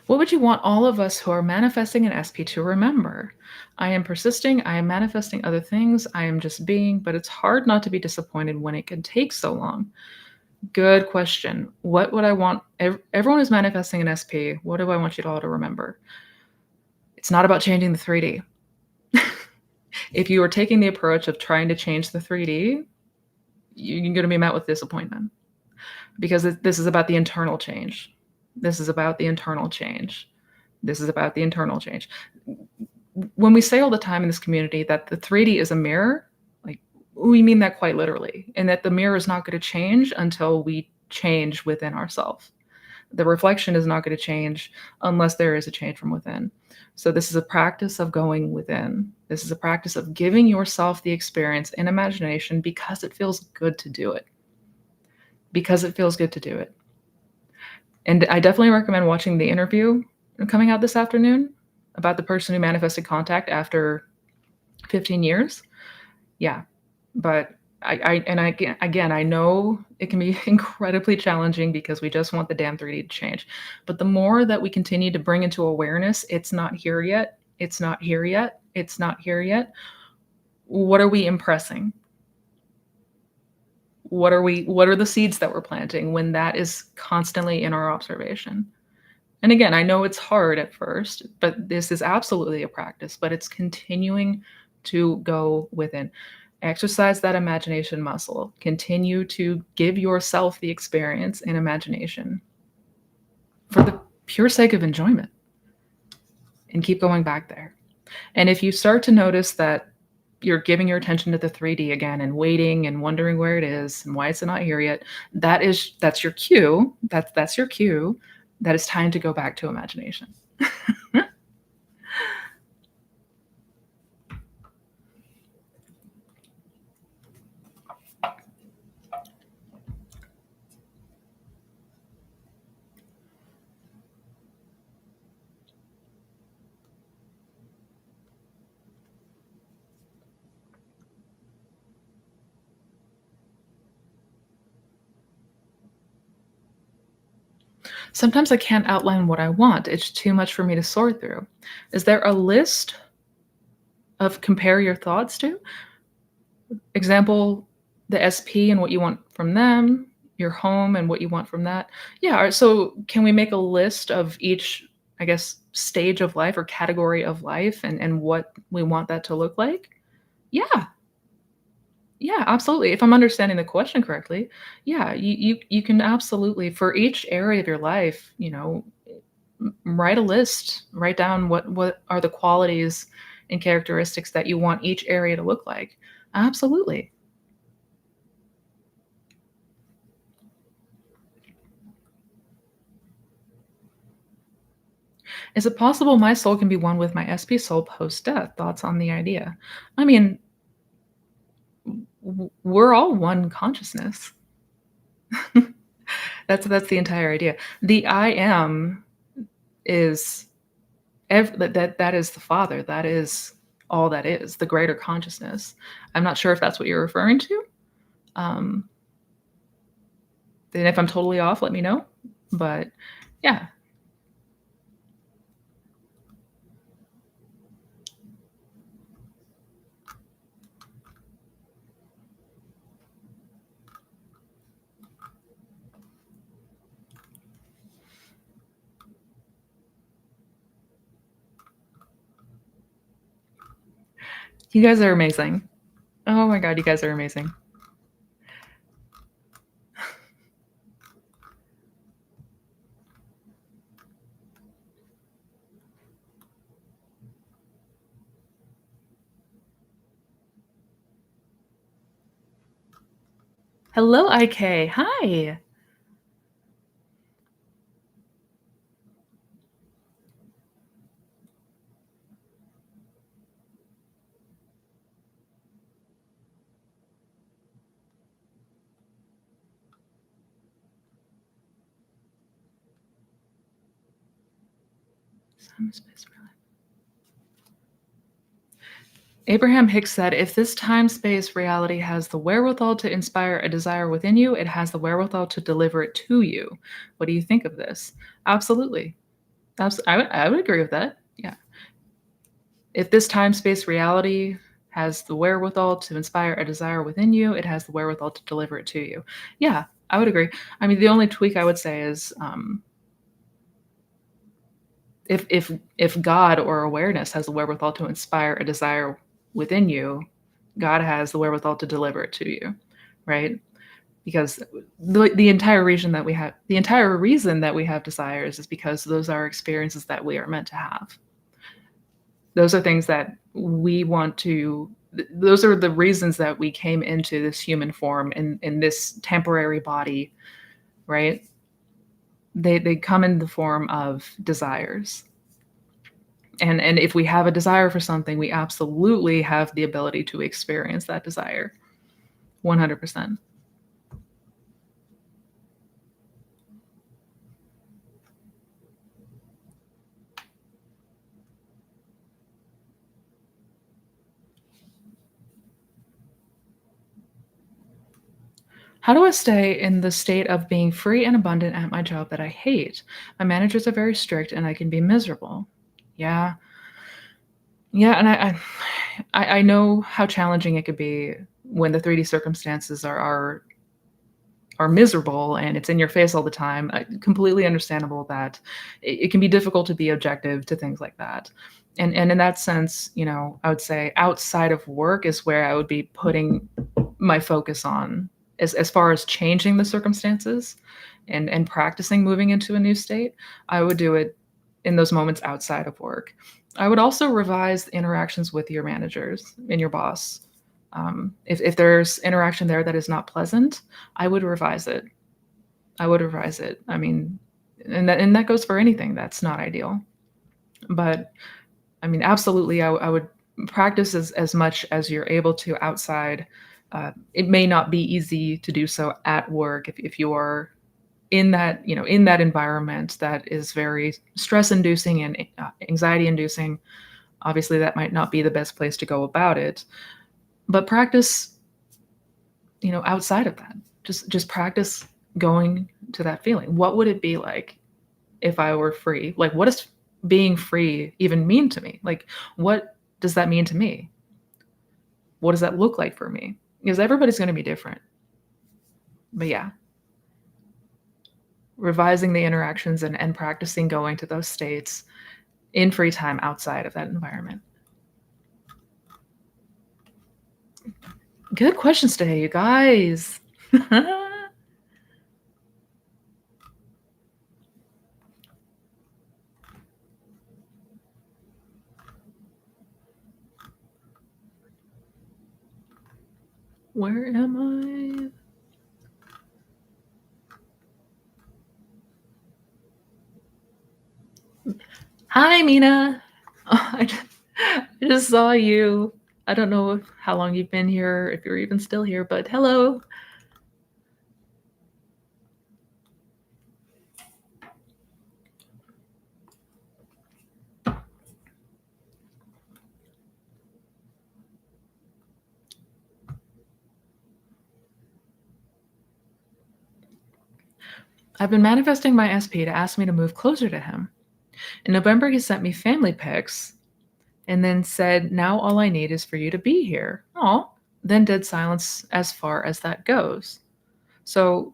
What would you want all of us who are manifesting an SP to remember? I am persisting. I am manifesting other things. I am just being, but it's hard not to be disappointed when it can take so long. Good question. What would I want? Everyone is manifesting an SP. What do I want you all to remember? It's not about changing the 3D. If you are taking the approach of trying to change the 3D, you're going to be met with disappointment, because this is about the internal change. This is about the internal change. This is about the internal change. When we say all the time in this community that the 3D is a mirror, like, we mean that quite literally, and that the mirror is not going to change until we change within ourselves. The reflection is not going to change unless there is a change from within. So this is a practice of going within. This is a practice of giving yourself the experience in imagination because it feels good to do it. Because it feels good to do it. And I definitely recommend watching the interview coming out this afternoon about the person who manifested contact after 15 years. Yeah. But I know it can be incredibly challenging because we just want the damn 3D to change. But the more that we continue to bring into awareness, it's not here yet, it's not here yet, it's not here yet. What are we impressing? What are the seeds that we're planting when that is constantly in our observation? And again, I know it's hard at first, but this is absolutely a practice, but it's continuing to go within. Exercise that imagination muscle. Continue to give yourself the experience in imagination for the pure sake of enjoyment, and keep going back there. And if you start to notice that you're giving your attention to the 3D again and waiting and wondering where it is and why it's not here yet, that's your cue. That's your cue that it's time to go back to imagination. Sometimes I can't outline what I want. It's too much for me to sort through. Is there a list of compare your thoughts to? Example, the SP and what you want from them, your home and what you want from that. Yeah, so can we make a list of each, I guess, stage of life or category of life, and what we want that to look like? Yeah. Yeah, absolutely. If I'm understanding the question correctly, yeah, you can absolutely, for each area of your life, write a list, write down what are the qualities and characteristics that you want each area to look like. Absolutely. Is it possible my soul can be one with my SP soul post death? Thoughts on the idea? I mean, we're all one consciousness. That's the entire idea. The I am is that is the Father. That is all that is, the greater consciousness. I'm not sure if that's what you're referring to. Um, then if I'm totally off, let me know. But yeah, you guys are amazing. Oh my god, you guys are amazing. Hello, IK. Hi. Abraham Hicks said, if this time space reality has the wherewithal to inspire a desire within you, it has the wherewithal to deliver it to you. What do you think of this? Absolutely. I would agree with that. Yeah. If this time space reality has the wherewithal to inspire a desire within you, it has the wherewithal to deliver it to you. Yeah, I would agree. I mean, the only tweak I would say is if God or awareness has the wherewithal to inspire a desire within you, God has the wherewithal to deliver it to you, right? Because the entire reason that we have desires is because those are experiences that we are meant to have. Those are things that we want to. Those are the reasons that we came into this human form in this temporary body, right? They come in the form of desires, and if we have a desire for something, we absolutely have the ability to experience that desire 100%. How do I stay in the state of being free and abundant at my job that I hate? My managers are very strict and I can be miserable. Yeah. Yeah, and I know how challenging it could be when the 3D circumstances are miserable and it's in your face all the time. Completely understandable that it can be difficult to be objective to things like that. And in that sense, I would say outside of work is where I would be putting my focus on as far as changing the circumstances and practicing moving into a new state. I would do it in those moments outside of work. I would also revise interactions with your managers and your boss. If there's interaction there that is not pleasant, I would revise it. I would revise it. I mean, and that goes for anything that's not ideal. But I mean, absolutely, I would practice as much as you're able to outside. It may not be easy to do so at work if you are in that environment that is very stress inducing and anxiety inducing. Obviously, that might not be the best place to go about it. But practice, outside of that. Just practice going to that feeling. What would it be like if I were free? Like, what does being free even mean to me? Like, what does that mean to me? What does that look like for me? Because everybody's going to be different. But yeah, revising the interactions and practicing going to those states in free time outside of that environment. Good questions today, you guys. Where am I? Hi, Mina. Oh, I just saw you. I don't know how long you've been here, if you're even still here, but hello. I've been manifesting my SP to ask me to move closer to him. In November, he sent me family pics and then said, "Now all I need is for you to be here." Oh, then dead silence as far as that goes. So,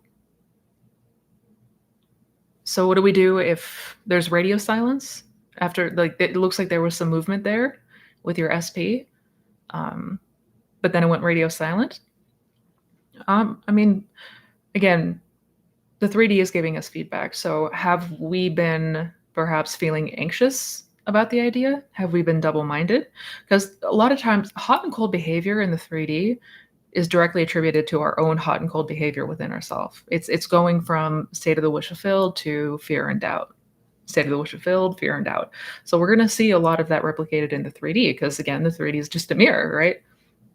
so what do we do if there's radio silence after? Like it looks like there was some movement there with your SP, um, but then it went radio silent. I mean, again, the 3D is giving us feedback. So, have we been perhaps feeling anxious about the idea? Have we been double minded? Because a lot of times, hot and cold behavior in the 3D is directly attributed to our own hot and cold behavior within ourselves. It's going from state of the wish fulfilled to fear and doubt. State of the wish fulfilled, fear and doubt. So we're going to see a lot of that replicated in the 3D because again, the 3D is just a mirror, right?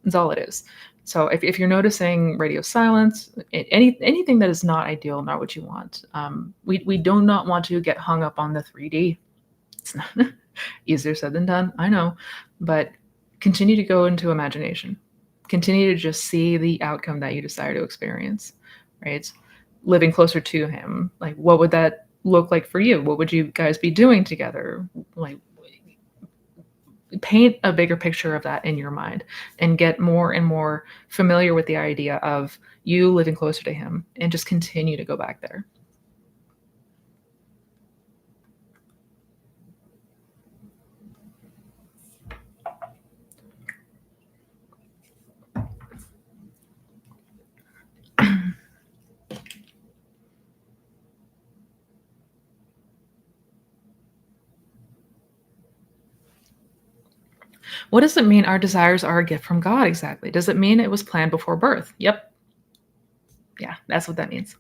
That's all it is. So if you're noticing radio silence, anything that is not ideal, not what you want, we do not want to get hung up on the 3D. It's not easier said than done, I know, but continue to go into imagination. Continue to just see the outcome that you desire to experience, right? Living closer to him, like what would that look like for you? What would you guys be doing together? Like paint a bigger picture of that in your mind and get more and more familiar with the idea of you living closer to him and just continue to go back there. What does it mean our desires are a gift from God exactly? Does it mean it was planned before birth? Yep. Yeah, that's what that means.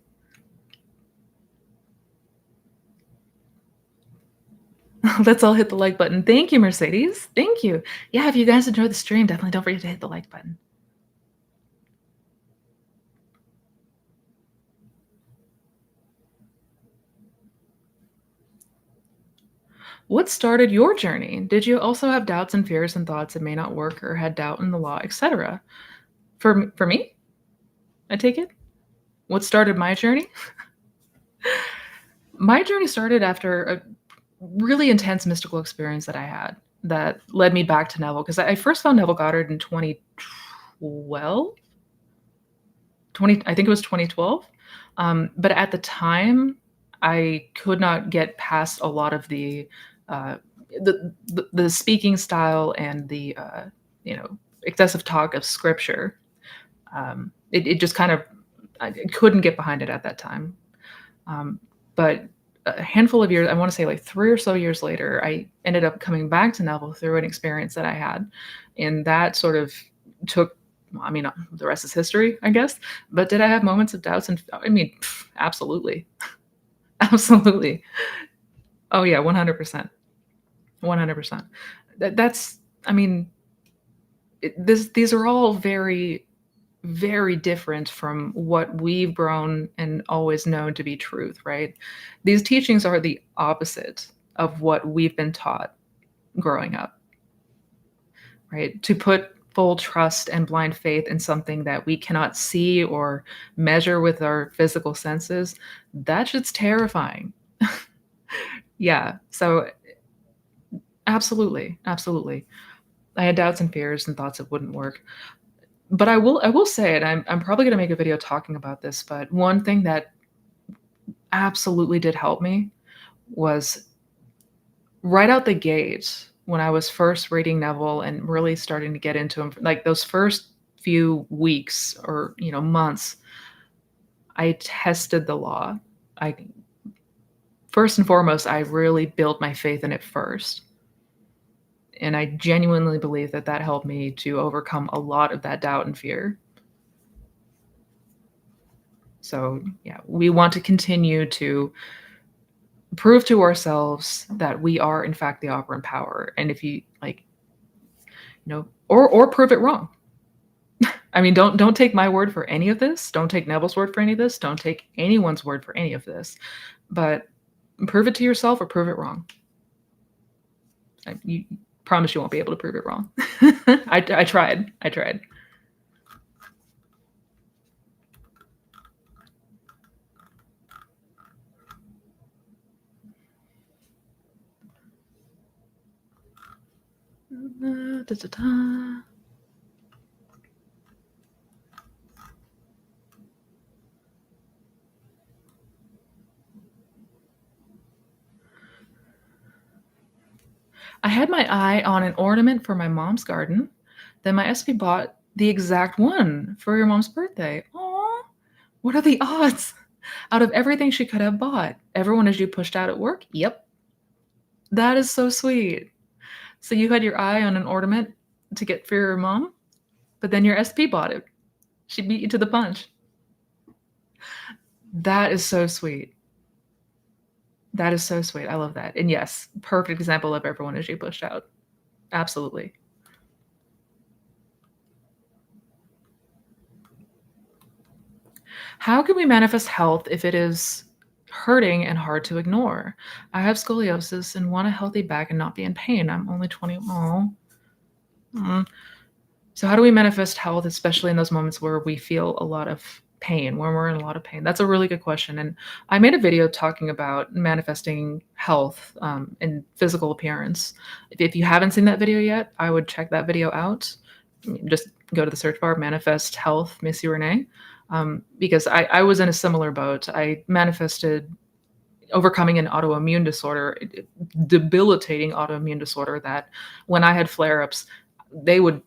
Let's all hit the like button. Thank you, Mercedes. Thank you. Yeah, if you guys enjoyed the stream, definitely don't forget to hit the like button. What started your journey? Did you also have doubts and fears and thoughts it may not work or had doubt in the law, etc.? For me, I take it. What started my journey? My journey started after a really intense mystical experience that I had that led me back to Neville because I first found Neville Goddard in 2012. I think it was 2012. But at the time, I could not get past a lot of uh, the speaking style and the excessive talk of scripture. It just kind of I couldn't get behind it at that time. But a handful of years, I want to say like 3 or so years later, I ended up coming back to Neville through an experience that I had. And that sort of took, I mean, the rest is history, I guess. But did I have moments of doubts? And I mean, absolutely. Absolutely. Oh, yeah, 100%. 100%. That's, I mean, these are all very, very different from what we've grown and always known to be truth, right? These teachings are the opposite of what we've been taught growing up, right? To put full trust and blind faith in something that we cannot see or measure with our physical senses, that shit's terrifying. Yeah. So absolutely, absolutely. I had doubts and fears and thoughts it wouldn't work. But I will say it, I'm probably gonna make a video talking about this, but one thing that absolutely did help me was right out the gate when I was first reading Neville and really starting to get into him, like those first few weeks or, months, I tested the law. I First and foremost, I really built my faith in it first. And I genuinely believe that that helped me to overcome a lot of that doubt and fear. So, yeah, we want to continue to prove to ourselves that we are in fact the operant power. And if you like or prove it wrong. I mean, don't take my word for any of this. Don't take Neville's word for any of this. Don't take anyone's word for any of this. But prove it to yourself or prove it wrong. You promise you won't be able to prove it wrong. I tried. I tried. Da-da-da. I had my eye on an ornament for my mom's garden. Then my Espy bought the exact one for your mom's birthday. Aw, what are the odds? Out of everything she could have bought, everyone as you pushed out at work? Yep. That is so sweet. So you had your eye on an ornament to get for your mom, but then your Espy bought it. She beat you to the punch. That is so sweet. That is so sweet. I love that. And yes, perfect example of everyone as you pushed out. Absolutely. How can we manifest health if it is hurting and hard to ignore? I have scoliosis and want a healthy back and not be in pain. I'm only 20. Oh. So how do we manifest health, especially in those moments where we feel a lot of pain, when we're in a lot of pain? That's a really good question. And I made a video talking about manifesting health and physical appearance. If you haven't seen that video yet, I would check that video out. Just go to the search bar, manifest health, Missy Renee. Because I was in a similar boat. I manifested overcoming an autoimmune disorder, debilitating autoimmune disorder that when I had flare-ups, they would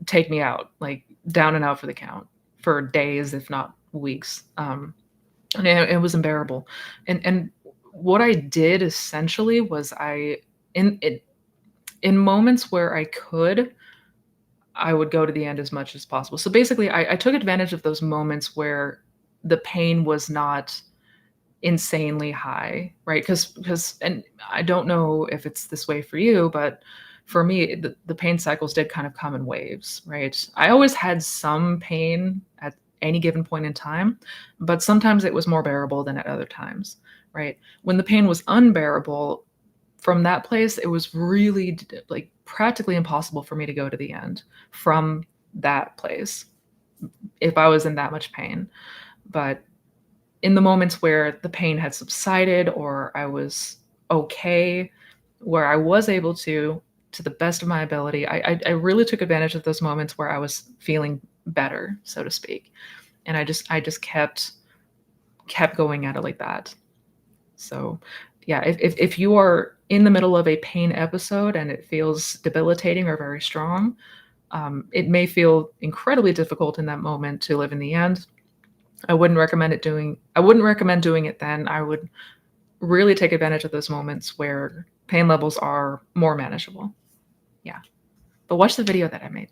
take me out, like down and out for the count for days, if not weeks. And it was unbearable. And what I did essentially was in moments where I would go to the end as much as possible. So basically, I took advantage of those moments where the pain was not insanely high, right? Because and I don't know if it's this way for you, but for me, the pain cycles did kind of come in waves, right? I always had some pain at any given point in time, but sometimes it was more bearable than at other times, right? When the pain was unbearable, from that place, it was really like practically impossible for me to go to the end from that place if I was in that much pain. But in the moments where the pain had subsided or I was okay, where I was able to the best of my ability, I really took advantage of those moments where I was feeling better, so to speak. And I just kept going at it like that. So yeah, if you are in the middle of a pain episode and it feels debilitating or very strong, it may feel incredibly difficult in that moment to live in the end. I wouldn't recommend doing it then. I would really take advantage of those moments where pain levels are more manageable. Yeah. But watch the video that I made.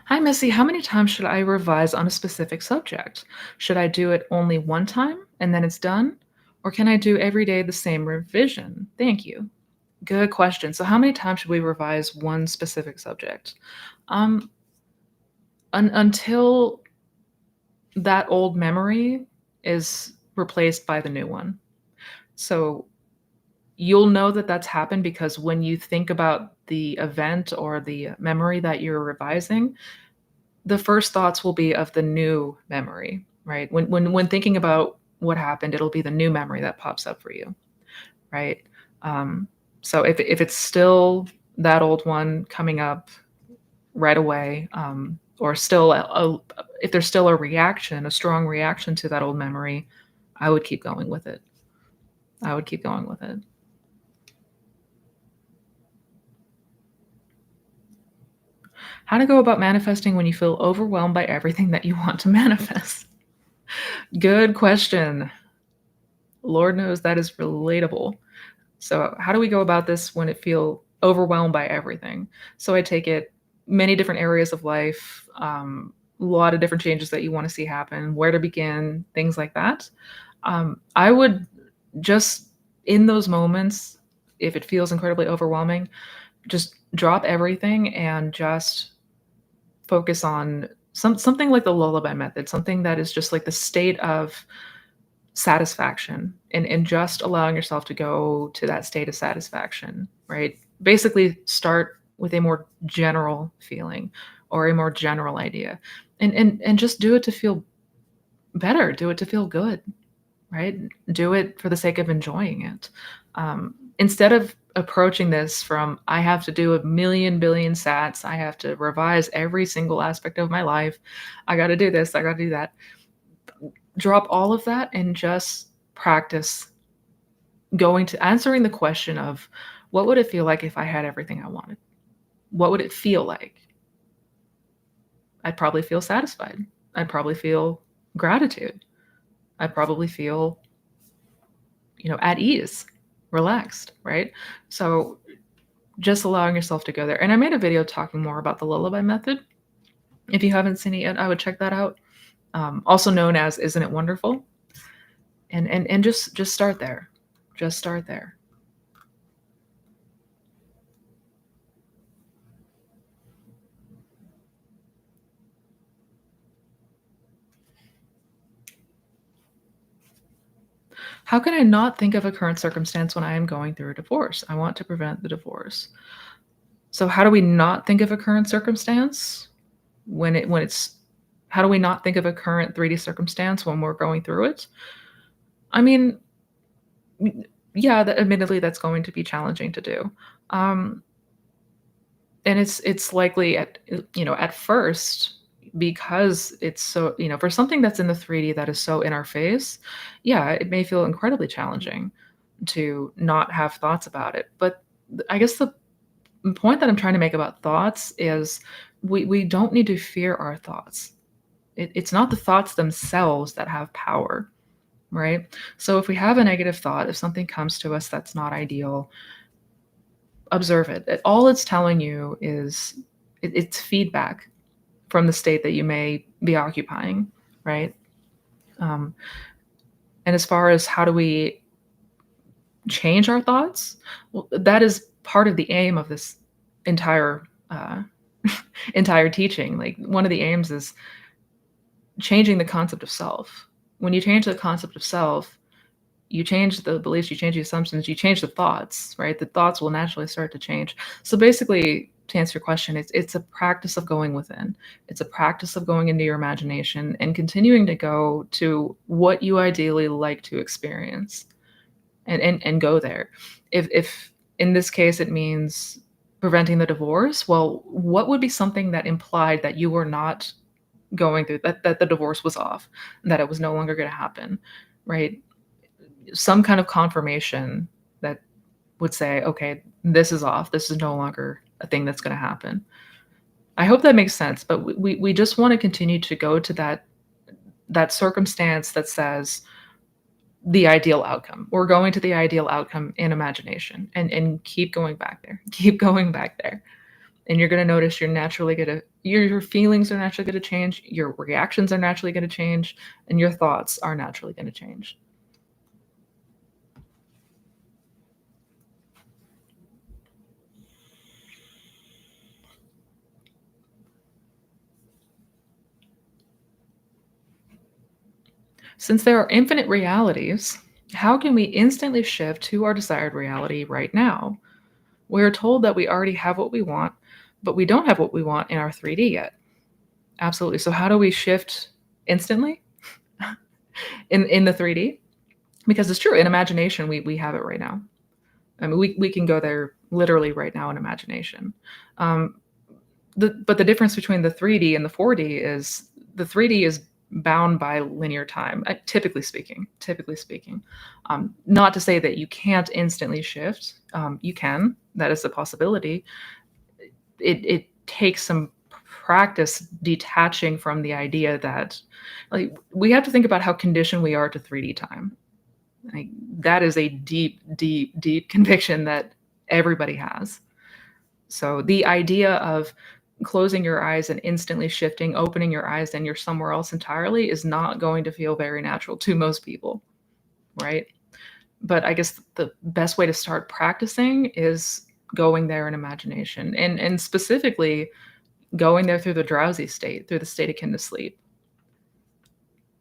Hi, Missy. How many times should I revise on a specific subject? Should I do it only one time and then it's done? Or can I do every day the same revision? Thank you. Good question. So, how many times should we revise one specific subject? Um, until that old memory is replaced by the new one. So, you'll know that that's happened because when you think about the event or the memory that you're revising, the first thoughts will be of the new memory, right? When thinking about what happened, it'll be the new memory that pops up for you, right? Um, so if it's still that old one coming up right away, or still if there's still a reaction, a strong reaction to that old memory, I would keep going with it. I would keep going with it. How to go about manifesting when you feel overwhelmed by everything that you want to manifest? Good question. Lord knows that is relatable. So, how do we go about this when it feel overwhelmed by everything? So, I take it many different areas of life, a lot of different changes that you want to see happen, where to begin, things like that. I would just in those moments, if it feels incredibly overwhelming, just drop everything and just focus on something like the lullaby method, something that is just like the state of satisfaction and just allowing yourself to go to that state of satisfaction, right? Basically start with a more general feeling or a more general idea. And just do it to feel better, do it to feel good, right? Do it for the sake of enjoying it. Instead of approaching this from, I have to do a million billion sats, I have to revise every single aspect of my life, I got to do this, I got to do that. Drop all of that and just practice going to answering the question of what would it feel like if I had everything I wanted? What would it feel like? I'd probably feel satisfied. I'd probably feel gratitude. I'd probably feel, at ease, relaxed, right? So just allowing yourself to go there. And I made a video talking more about the lullaby method. If you haven't seen it yet, I would check that out. Also known as Isn't It Wonderful? And just start there. Just start there. How can I not think of a current circumstance when I am going through a divorce? I want to prevent the divorce. So how do we not think of a current circumstance when it's how do we not think of a current 3D circumstance when we're going through it? I mean, yeah, that admittedly that's going to be challenging to do. Um, and it's likely at first because it's so, for something that's in the 3D that is so in our face, yeah, it may feel incredibly challenging to not have thoughts about it. But I guess the point that I'm trying to make about thoughts is we don't need to fear our thoughts. It's not the thoughts themselves that have power, right? So if we have a negative thought, if something comes to us that's not ideal, observe it. All it's telling you is it's feedback from the state that you may be occupying, right? Um, and as far as how do we change our thoughts, well, that is part of the aim of this entire entire teaching. Like one of the aims is changing the concept of self. When you change the concept of self, you change the beliefs, you change the assumptions, you change the thoughts, right? The thoughts will naturally start to change. So basically, to answer your question, it's a practice of going within. It's a practice of going into your imagination and continuing to go to what you ideally like to experience and go there. If in this case it means preventing the divorce, well, what would be something that implied that you were not going through that the divorce was off, that it was no longer going to happen, right? Some kind of confirmation that would say, okay, this is off. This is no longer a thing that's going to happen. I hope that makes sense, but we just want to continue to go to that circumstance that says the ideal outcome. We're going to the ideal outcome in imagination and keep going back there. Keep going back there. And you're going to notice your feelings are naturally going to change, your reactions are naturally going to change, and your thoughts are naturally going to change. Since there are infinite realities, how can we instantly shift to our desired reality right now? We are told that we already have what we want, but we don't have what we want in our 3D yet. Absolutely. So how do we shift instantly in the 3D? Because it's true, in imagination, we have it right now. I mean, we can go there literally right now in imagination. Um, but the difference between the 3D and the 4D is the 3D is bound by linear time, typically speaking. Not to say that you can't instantly shift. You can. That is a possibility. It takes some practice detaching from the idea that, like, we have to think about how conditioned we are to 3D time. Like, that is a deep, deep, deep conviction that everybody has. So the idea of closing your eyes and instantly shifting, opening your eyes, and you're somewhere else entirely is not going to feel very natural to most people, right? But I guess the best way to start practicing is going there in imagination, and specifically going there through the drowsy state, through the state akin to sleep.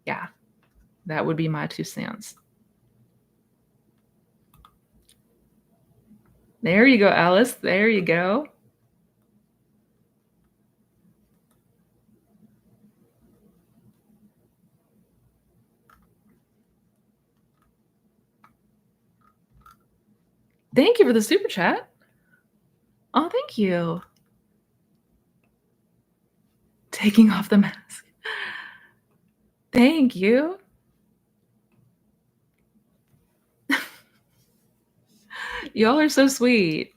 Yeah, that would be my 2 cents. There you go, Alice. There you go. Thank you for the super chat. Oh, thank you. Taking off the mask. Thank you. Y'all are so sweet.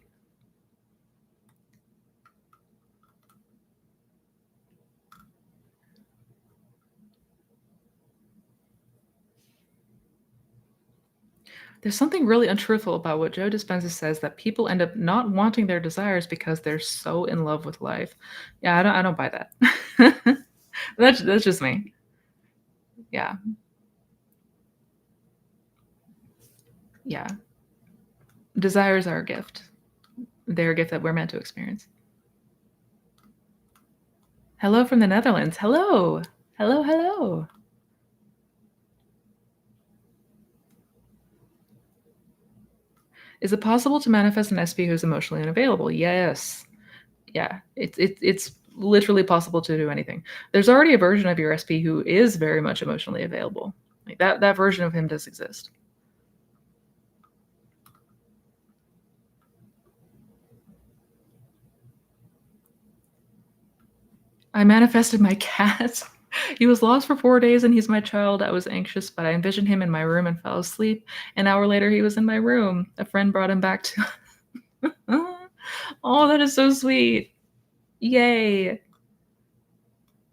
There's something really untruthful about what Joe Dispenza says, that people end up not wanting their desires because they're so in love with life. Yeah, I don't buy that. That's just me. Yeah. Yeah. Desires are a gift. They're a gift that we're meant to experience. Hello from the Netherlands. Hello. Hello, hello. Is it possible to manifest an Espy who's emotionally unavailable? Yes. Yeah. It's literally possible to do anything. There's already a version of your Espy who is very much emotionally available. Like, that version of him does exist. I manifested my cat. He was lost for 4 days and he's my child. I was anxious, but I envisioned him in my room and fell asleep. An hour later, he was in my room. A friend brought him back to. Oh, that is so sweet. Yay.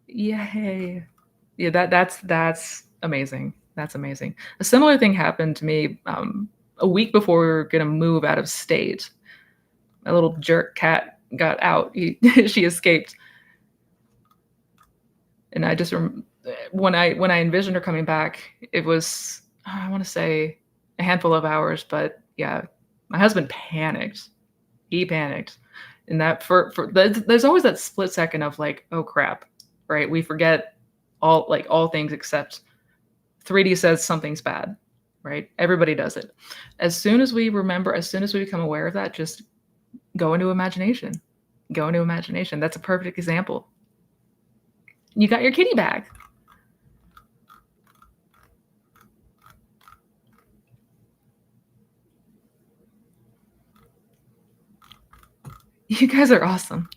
Yay. Yeah, that's amazing. That's amazing. A similar thing happened to me a week before we were going to move out of state. My little jerk cat got out. She escaped. And I just when I envisioned her coming back, it was, I want to say, a handful of hours, but yeah, my husband panicked. He panicked, and that for there's always that split second of like, oh crap, right? We forget all things except 3D says something's bad, right? Everybody does it. As soon as we remember, as soon as we become aware of that, just go into imagination. Go into imagination. That's a perfect example. You got your kitty back. You guys are awesome.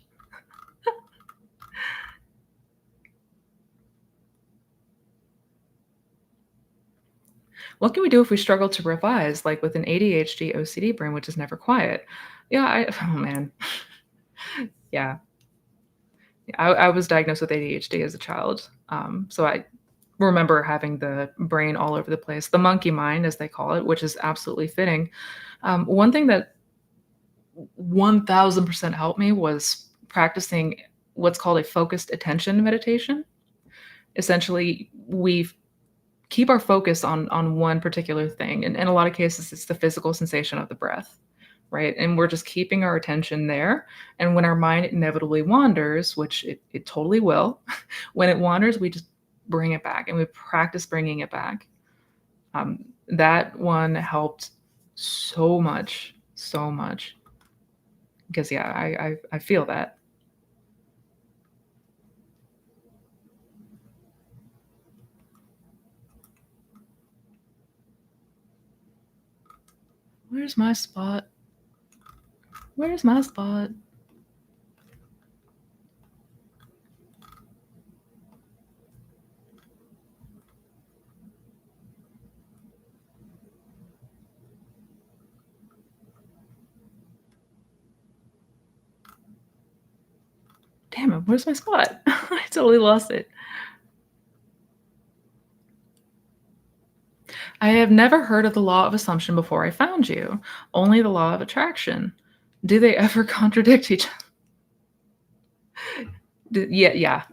What can we do if we struggle to revise, like with an ADHD OCD brain, which is never quiet? Yeah, oh man. Yeah. I was diagnosed with ADHD as a child. So I remember having the brain all over the place, the monkey mind, as they call it, which is absolutely fitting. One thing that 1000% helped me was practicing what's called a focused attention meditation. Essentially, we keep our focus on one particular thing. And in a lot of cases, it's the physical sensation of the breath, right? And we're just keeping our attention there. And when our mind inevitably wanders, which it totally will, when it wanders, we just bring it back and we practice bringing it back. That one helped so much, so much. Because yeah, I feel that. Where's my spot? Where's my spot? Damn it, where's my spot? I totally lost it. I have never heard of the law of assumption before I found you, only the law of attraction. Do they ever contradict each Yeah, yeah,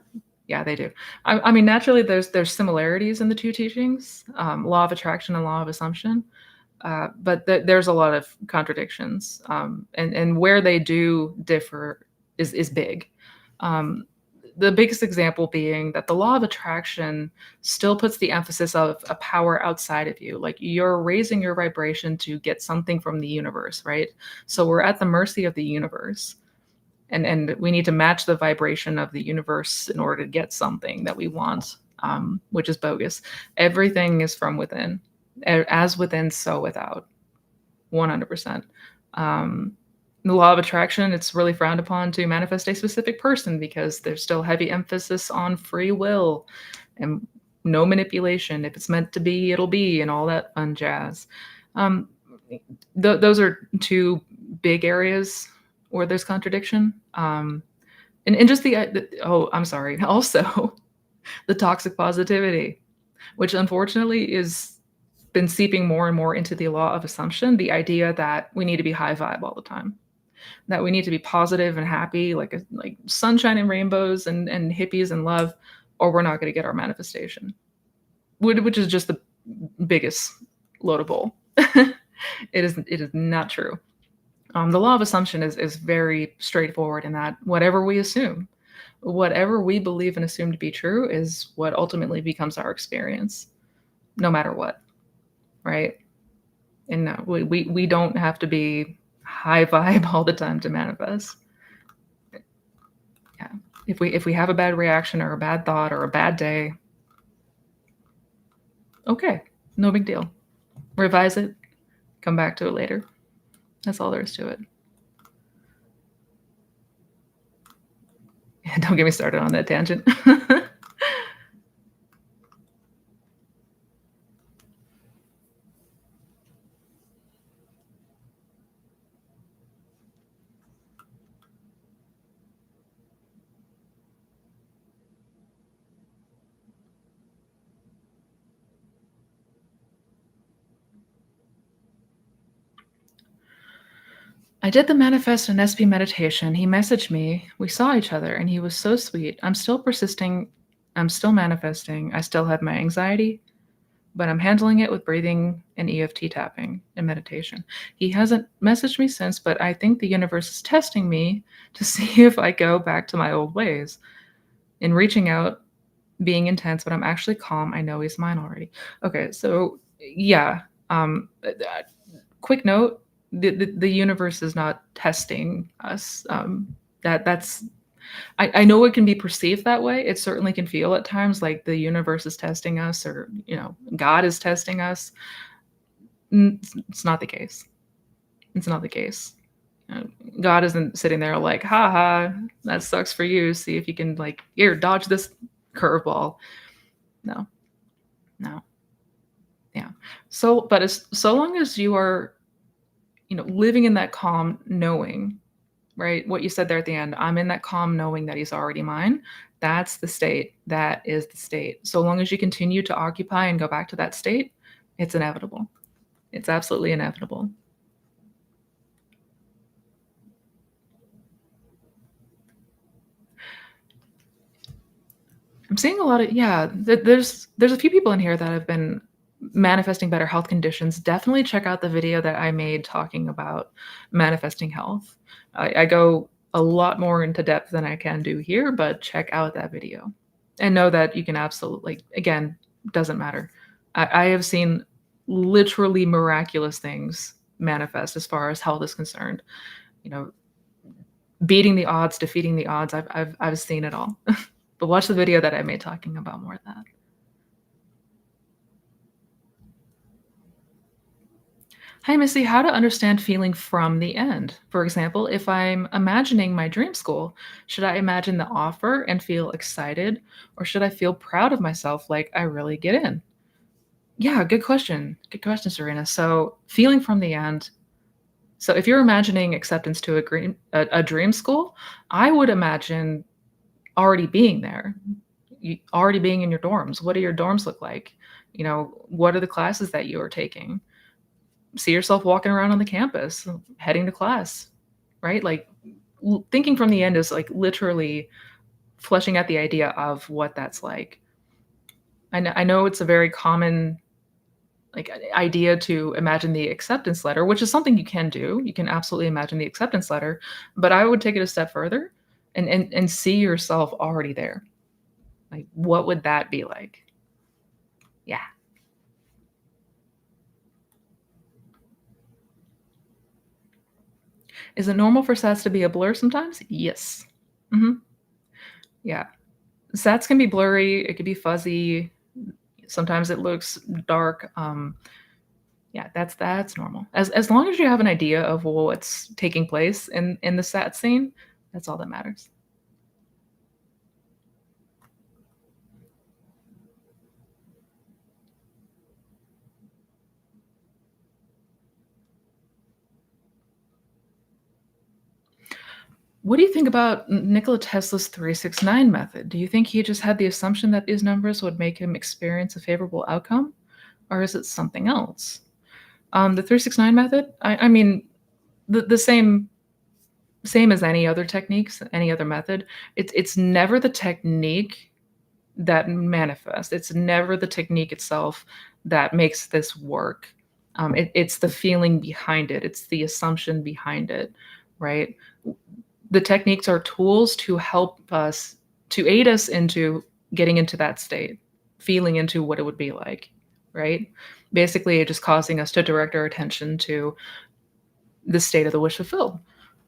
yeah, they do. I mean, naturally, there's similarities in the 2 teachings, law of attraction and law of assumption, but there's a lot of contradictions, and where they do differ is big. Um, the biggest example being that the law of attraction still puts the emphasis of a power outside of you, like, you're raising your vibration to get something from the universe, right? So we're at the mercy of the universe, and we need to match the vibration of the universe in order to get something that we want, which is bogus. Everything is from within, as within, so without, 100%. Um, the law of attraction, it's really frowned upon to manifest a specific person because there's still heavy emphasis on free will and no manipulation. If it's meant to be, it'll be, and all that fun jazz. Um, those are two big areas where there's contradiction. And just oh, I'm sorry. Also, the toxic positivity, which unfortunately is been seeping more and more into the law of assumption. The idea that we need to be high vibe all the time, that we need to be positive and happy, like sunshine and rainbows and hippies and love, or we're not going to get our manifestation, which is just the biggest load of bull. It is not true. The law of assumption is very straightforward in that whatever we assume, whatever we believe and assume to be true is what ultimately becomes our experience, no matter what, right? And no, we don't have to be high vibe all the time to manifest. Yeah. If we have a bad reaction or a bad thought or a bad day, okay, no big deal. Revise it, come back to it later. That's all there is to it. Don't get me started on that tangent. I did the manifest and Espy meditation. He messaged me. We saw each other, and he was so sweet. I'm still persisting. I'm still manifesting. I still have my anxiety, but I'm handling it with breathing and EFT tapping and meditation. He hasn't messaged me since, but I think the universe is testing me to see if I go back to my old ways. In reaching out, being intense, but I'm actually calm. I know he's mine already. Okay, so yeah. Quick note: the universe is not testing us. That's I know it can be perceived that way. It certainly can feel at times like the universe is testing us, or God is testing us. It's not the case. It's not the case. Uh, God isn't sitting there like, "Ha ha, that sucks for you. See if you can here dodge this curveball." No, no, yeah. But so long as you are, living in that calm knowing, right? What you said there at the end, I'm in that calm knowing that he's already mine. That's the state. That is the state. So long as you continue to occupy and go back to that state, it's inevitable. It's absolutely inevitable. I'm seeing a lot of, yeah, there's a few people in here that have been manifesting better health conditions. Definitely check out the video that I made talking about manifesting health. I go a lot more into depth than I can do here, but check out that video and know that you can absolutely, again, doesn't matter. I have seen literally miraculous things manifest as far as health is concerned. You know, beating the odds, defeating the odds. I've seen it all. But watch the video that I made talking about more of that. Hi, Missy. How to understand feeling from the end? For example, if I'm imagining my dream school, should I imagine the offer and feel excited, or should I feel proud of myself like I really get in? Yeah, good question. Good question, Serena. So, feeling from the end. So, if you're imagining acceptance to a dream school, I would imagine already being there, already being in your dorms. What do your dorms look like? What are the classes that you are taking? See yourself walking around on the campus, heading to class, right? Like thinking from the end is like literally fleshing out the idea of what that's like. I know it's a very common like idea to imagine the acceptance letter, which is something you can do. You can absolutely imagine the acceptance letter, but I would take it a step further and see yourself already there. Like what would that be like? Yeah. Is it normal for sats to be a blur sometimes? Yes. Hmm. Yeah. Sats can be blurry, it could be fuzzy. Sometimes it looks dark. Yeah, that's normal. As long as you have an idea of what's taking place in the sat scene, that's all that matters. What do you think about Nikola Tesla's 369 method? Do you think he just had the assumption that these numbers would make him experience a favorable outcome, or is it something else? The 369 method, I mean, the same as any other techniques, any other method. It's never the technique that manifests. It's never the technique itself that makes this work. It's the feeling behind it. It's the assumption behind it, right? The techniques are tools to help us to aid us into getting into that state, feeling into what it would be like, right? Basically, just causing us to direct our attention to the state of the wish fulfilled.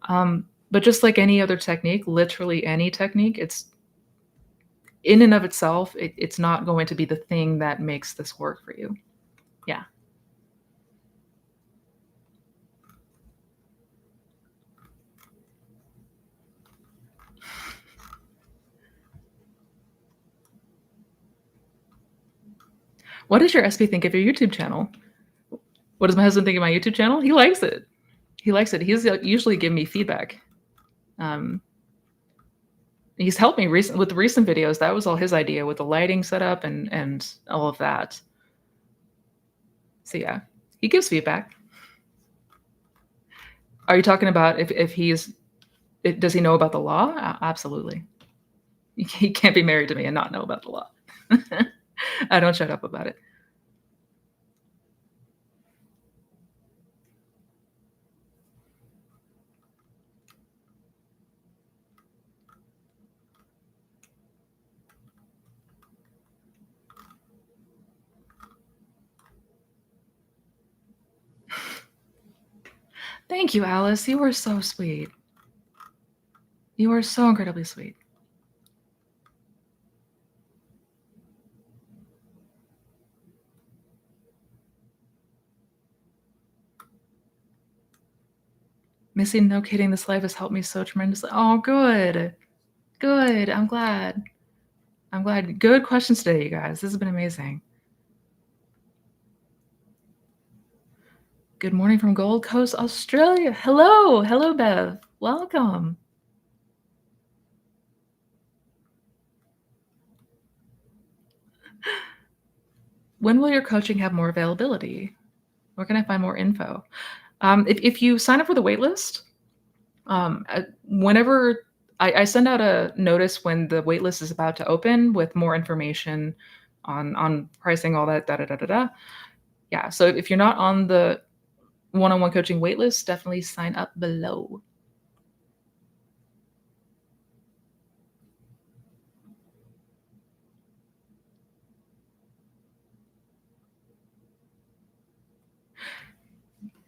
But just like any other technique, literally any technique, it's in and of itself, it's not going to be the thing that makes this work for you. Yeah. What does your SP think of your YouTube channel? What does my husband think of my YouTube channel? He likes it. He likes it. He's usually giving me feedback. Um, he's helped me with the recent videos. That was all his idea with the lighting setup and all of that. So yeah, he gives feedback. Are you talking about if does he know about the law? Absolutely. He can't be married to me and not know about the law. I don't shut up about it. Thank you, Alice. You were so sweet. You are so incredibly sweet. Missy, no kidding, this life has helped me so tremendously. Oh, good. Good. I'm glad. I'm glad. Good questions today, you guys. This has been amazing. Good morning from Gold Coast, Australia. Hello. Hello, Bev. Welcome. When will your coaching have more availability? Where can I find more info? If you sign up for the waitlist, whenever I send out a notice when the waitlist is about to open with more information on pricing, all that, da da da da da. Yeah. So if you're not on the one-on-one coaching waitlist, definitely sign up below.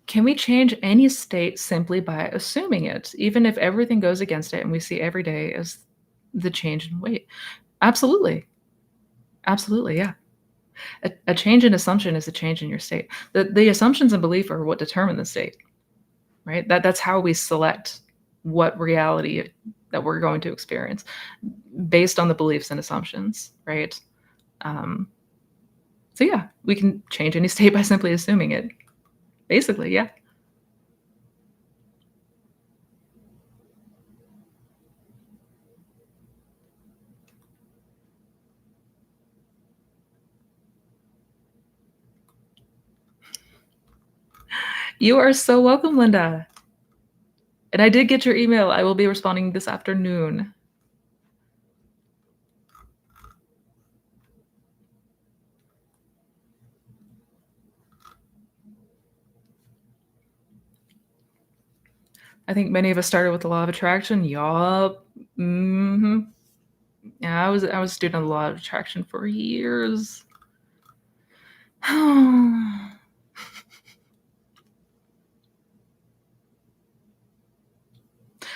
Can we change any state simply by assuming it, even if everything goes against it and we see every day as the change in weight? Absolutely. Absolutely. Yeah. A change in assumption is a change in your state. The assumptions and belief are what determine the state, right? That's how we select what reality that we're going to experience based on the beliefs and assumptions, right? Um, so yeah, we can change any state by simply assuming it. Basically, yeah. You are so welcome, Linda. And I did get your email. I will be responding this afternoon. I think many of us started with the law of attraction. Yup. Mm-hmm. Yeah, I was a student of the law of attraction for years.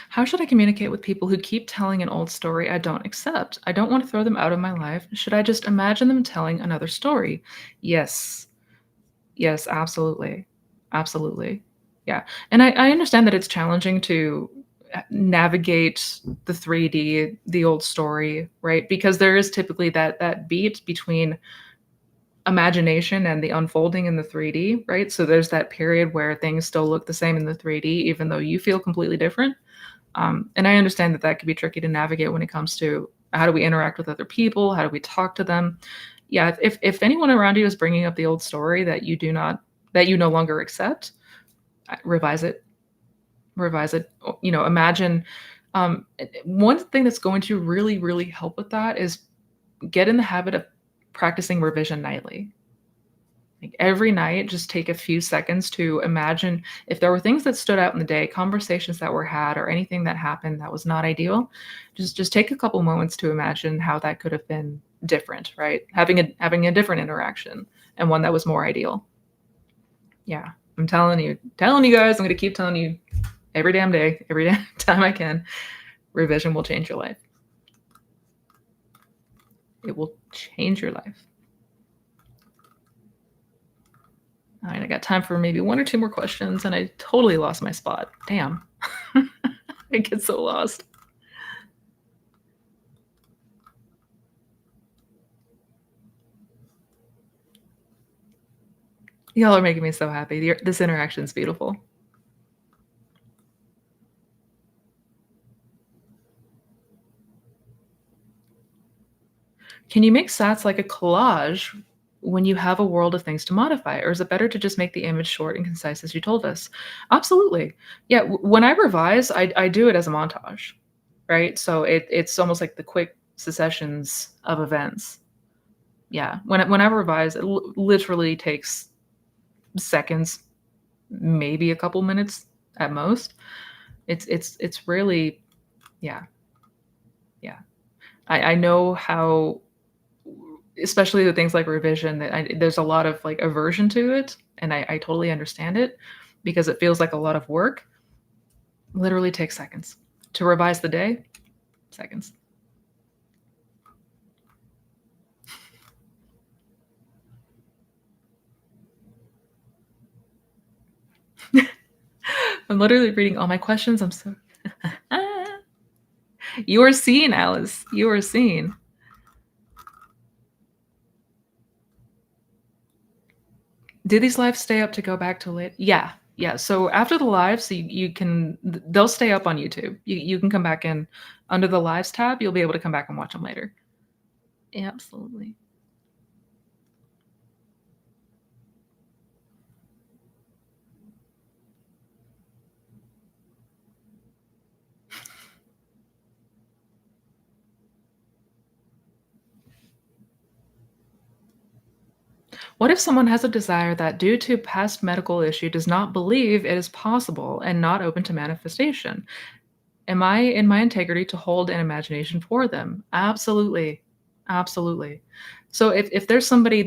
How should I communicate with people who keep telling an old story I don't accept? I don't want to throw them out of my life. Should I just imagine them telling another story? Yes. Yes, absolutely. Absolutely. Yeah. And I understand that it's challenging to navigate the 3D, the old story, right? Because there is typically that beat between imagination and the unfolding in the 3D, right? So there's that period where things still look the same in the 3D, even though you feel completely different. And I understand that that can be tricky to navigate when it comes to how do we interact with other people? How do we talk to them? Yeah, if anyone around you is bringing up the old story that you no longer accept, revise it, revise it. Imagine. One thing that's going to really, really help with that is get in the habit of practicing revision nightly. Like every night, just take a few seconds to imagine if there were things that stood out in the day, conversations that were had, or anything that happened that was not ideal. Just take a couple moments to imagine how that could have been different, right? Having a different interaction and one that was more ideal. Yeah, I'm telling you guys, I'm gonna keep telling you every damn day, every damn time I can. Revision will change your life. It will change your life. All right, I got time for maybe one or two more questions, and I totally lost my spot. Damn. I get so lost. Y'all are making me so happy. This interaction is beautiful. Can you make sats like a collage when you have a world of things to modify, or is it better to just make the image short and concise as you told us? Absolutely. Yeah, when I revise, I do it as a montage, right? So it's almost like the quick successions of events. Yeah, when I revise, it literally takes seconds, maybe a couple minutes at most. It's really, yeah, yeah. I know how, especially with things like revision, that there's a lot of like aversion to it, and I totally understand it because it feels like a lot of work. Literally takes seconds to revise the day. Seconds. I'm literally reading all my questions. I'm so. You are seen, Alice. You are seen. Do these lives stay up to go back to late? Yeah, yeah. So after the lives, you can they'll stay up on YouTube. You can come back in under the lives tab. You'll be able to come back and watch them later. Absolutely. What if someone has a desire that, due to past medical issue, does not believe it is possible and not open to manifestation? Am I in my integrity to hold an imagination for them? Absolutely. Absolutely. So if there's somebody who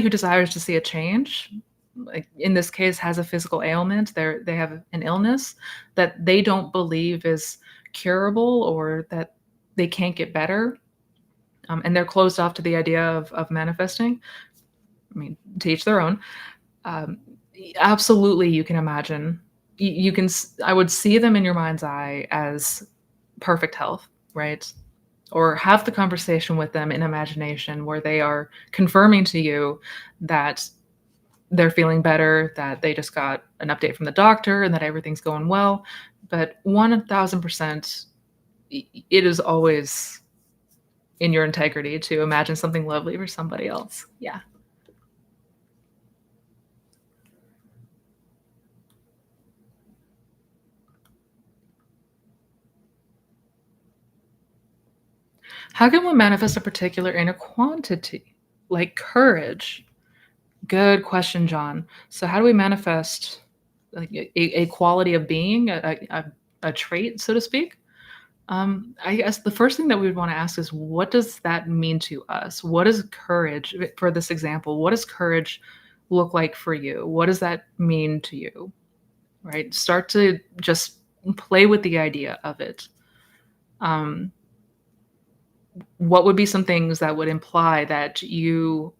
desires to see a change, like in this case has a physical ailment, they have an illness that they don't believe is curable or that they can't get better, and they're closed off to the idea of manifesting. I mean, to each their own. Um, Absolutely, you can imagine. You can. I would see them in your mind's eye as perfect health, right? Or have the conversation with them in imagination where they are confirming to you that they're feeling better, that they just got an update from the doctor, and that everything's going well. But 1000%, it is always in your integrity to imagine something lovely for somebody else. Yeah. How can one manifest a particular inner quantity, like courage? Good question, John. So, how do we manifest like a quality of being, a trait, so to speak? I guess the first thing that we would want to ask is, what does that mean to us? What is courage? For this example, what does courage look like for you? What does that mean to you? Right? Start to just play with the idea of it. Um, what would be some things that would imply that you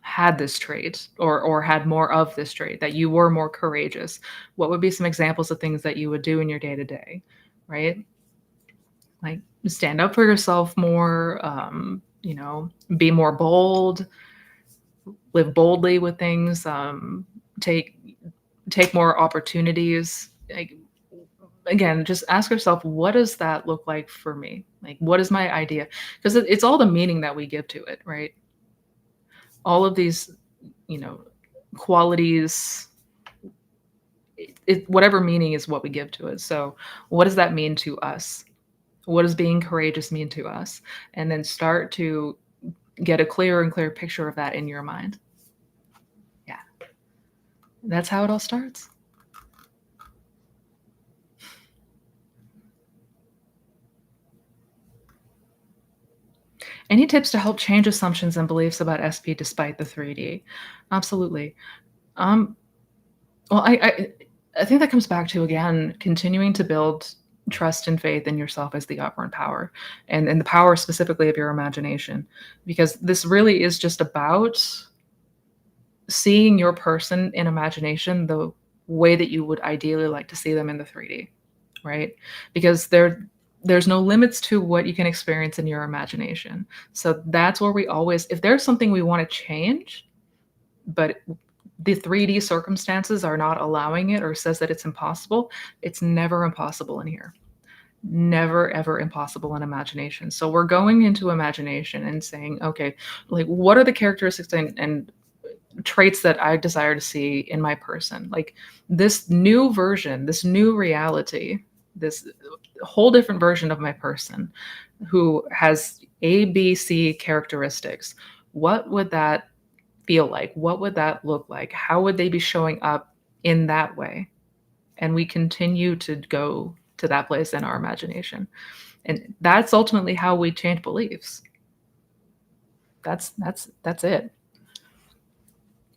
had this trait or had more of this trait, that you were more courageous? What would be some examples of things that you would do in your day to day, right? Like stand up for yourself more, be more bold, live boldly with things, take take more opportunities. Like again, just ask yourself, what does that look like for me? Like, what is my idea? Because it's all the meaning that we give to it, right? All of these, you know, qualities, whatever meaning is what we give to it. So, what does that mean to us? What does being courageous mean to us? And then start to get a clearer and clearer picture of that in your mind. Yeah, that's how it all starts. Any tips to help change assumptions and beliefs about SP despite the 3D? Absolutely. Um, well, I think that comes back to, again, continuing to build trust and faith in yourself as the operant power, and the power specifically of your imagination, because this really is just about seeing your person in imagination the way that you would ideally like to see them in the 3D, right? Because there's no limits to what you can experience in your imagination. So that's where we always, if there's something we want to change, but the 3D circumstances are not allowing it or says that it's impossible, it's never impossible in here. Never ever impossible in imagination. So we're going into imagination and saying, okay, like what are the characteristics and traits that I desire to see in my person? Like this new version, this new reality, this whole different version of my person who has A, B, C characteristics. What would that feel like? What would that look like? How would they be showing up in that way? And we continue to go to that place in our imagination. And that's ultimately how we change beliefs. That's it.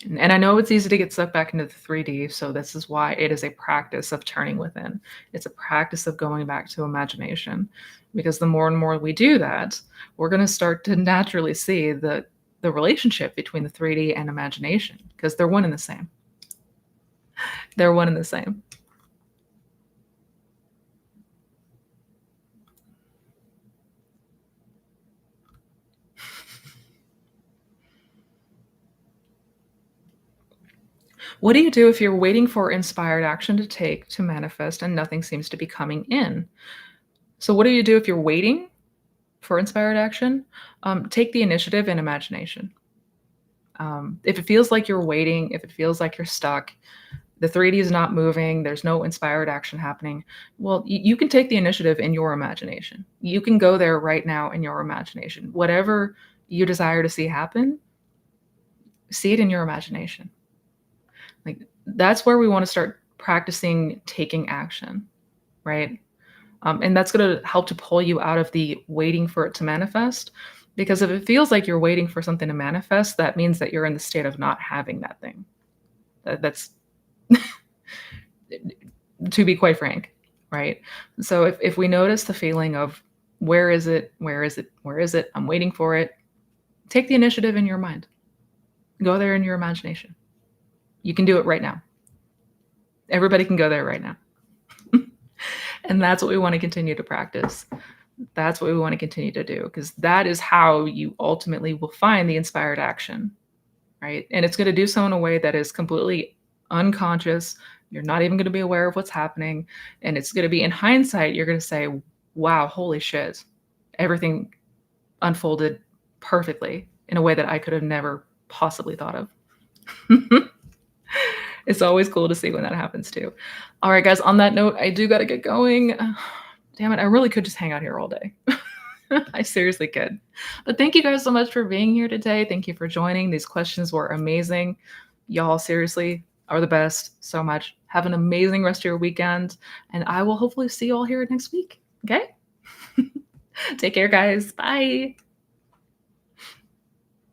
And I know it's easy to get sucked back into the 3D, so this is why it is a practice of turning within. It's a practice of going back to imagination, because the more and more we do that, we're going to start to naturally see the relationship between the 3D and imagination, because they're one and the same. They're one and the same. What do you do if you're waiting for inspired action to take to manifest and nothing seems to be coming in? So, what do you do if you're waiting for inspired action? Take the initiative in imagination. If it feels like you're waiting, if it feels like you're stuck, the 3D is not moving, there's no inspired action happening, well, you can take the initiative in your imagination. You can go there right now in your imagination. Whatever you desire to see happen, see it in your imagination. Like that's where we want to start practicing taking action, right? And that's going to help to pull you out of the waiting for it to manifest. Because if it feels like you're waiting for something to manifest, that means that you're in the state of not having that thing. That's to be quite frank, right? So if we notice the feeling of where is it, where is it, where is it, I'm waiting for it, take the initiative in your mind. Go there in your imagination. You can do it right now. Everybody can go there right now. And that's what we want to continue to practice. That's what we want to continue to do, because that is how you ultimately will find the inspired action, right? And it's going to do so in a way that is completely unconscious. You're not even going to be aware of what's happening. And it's going to be, in hindsight, you're going to say, wow, holy shit, everything unfolded perfectly in a way that I could have never possibly thought of. It's always cool to see when that happens too. All right, guys, on that note, I do got to get going. Damn it, I really could just hang out here all day. I seriously could. But thank you guys so much for being here today. Thank you for joining. These questions were amazing. Y'all seriously are the best so much. Have an amazing rest of your weekend, and I will hopefully see you all here next week. Okay? Take care, guys. Bye.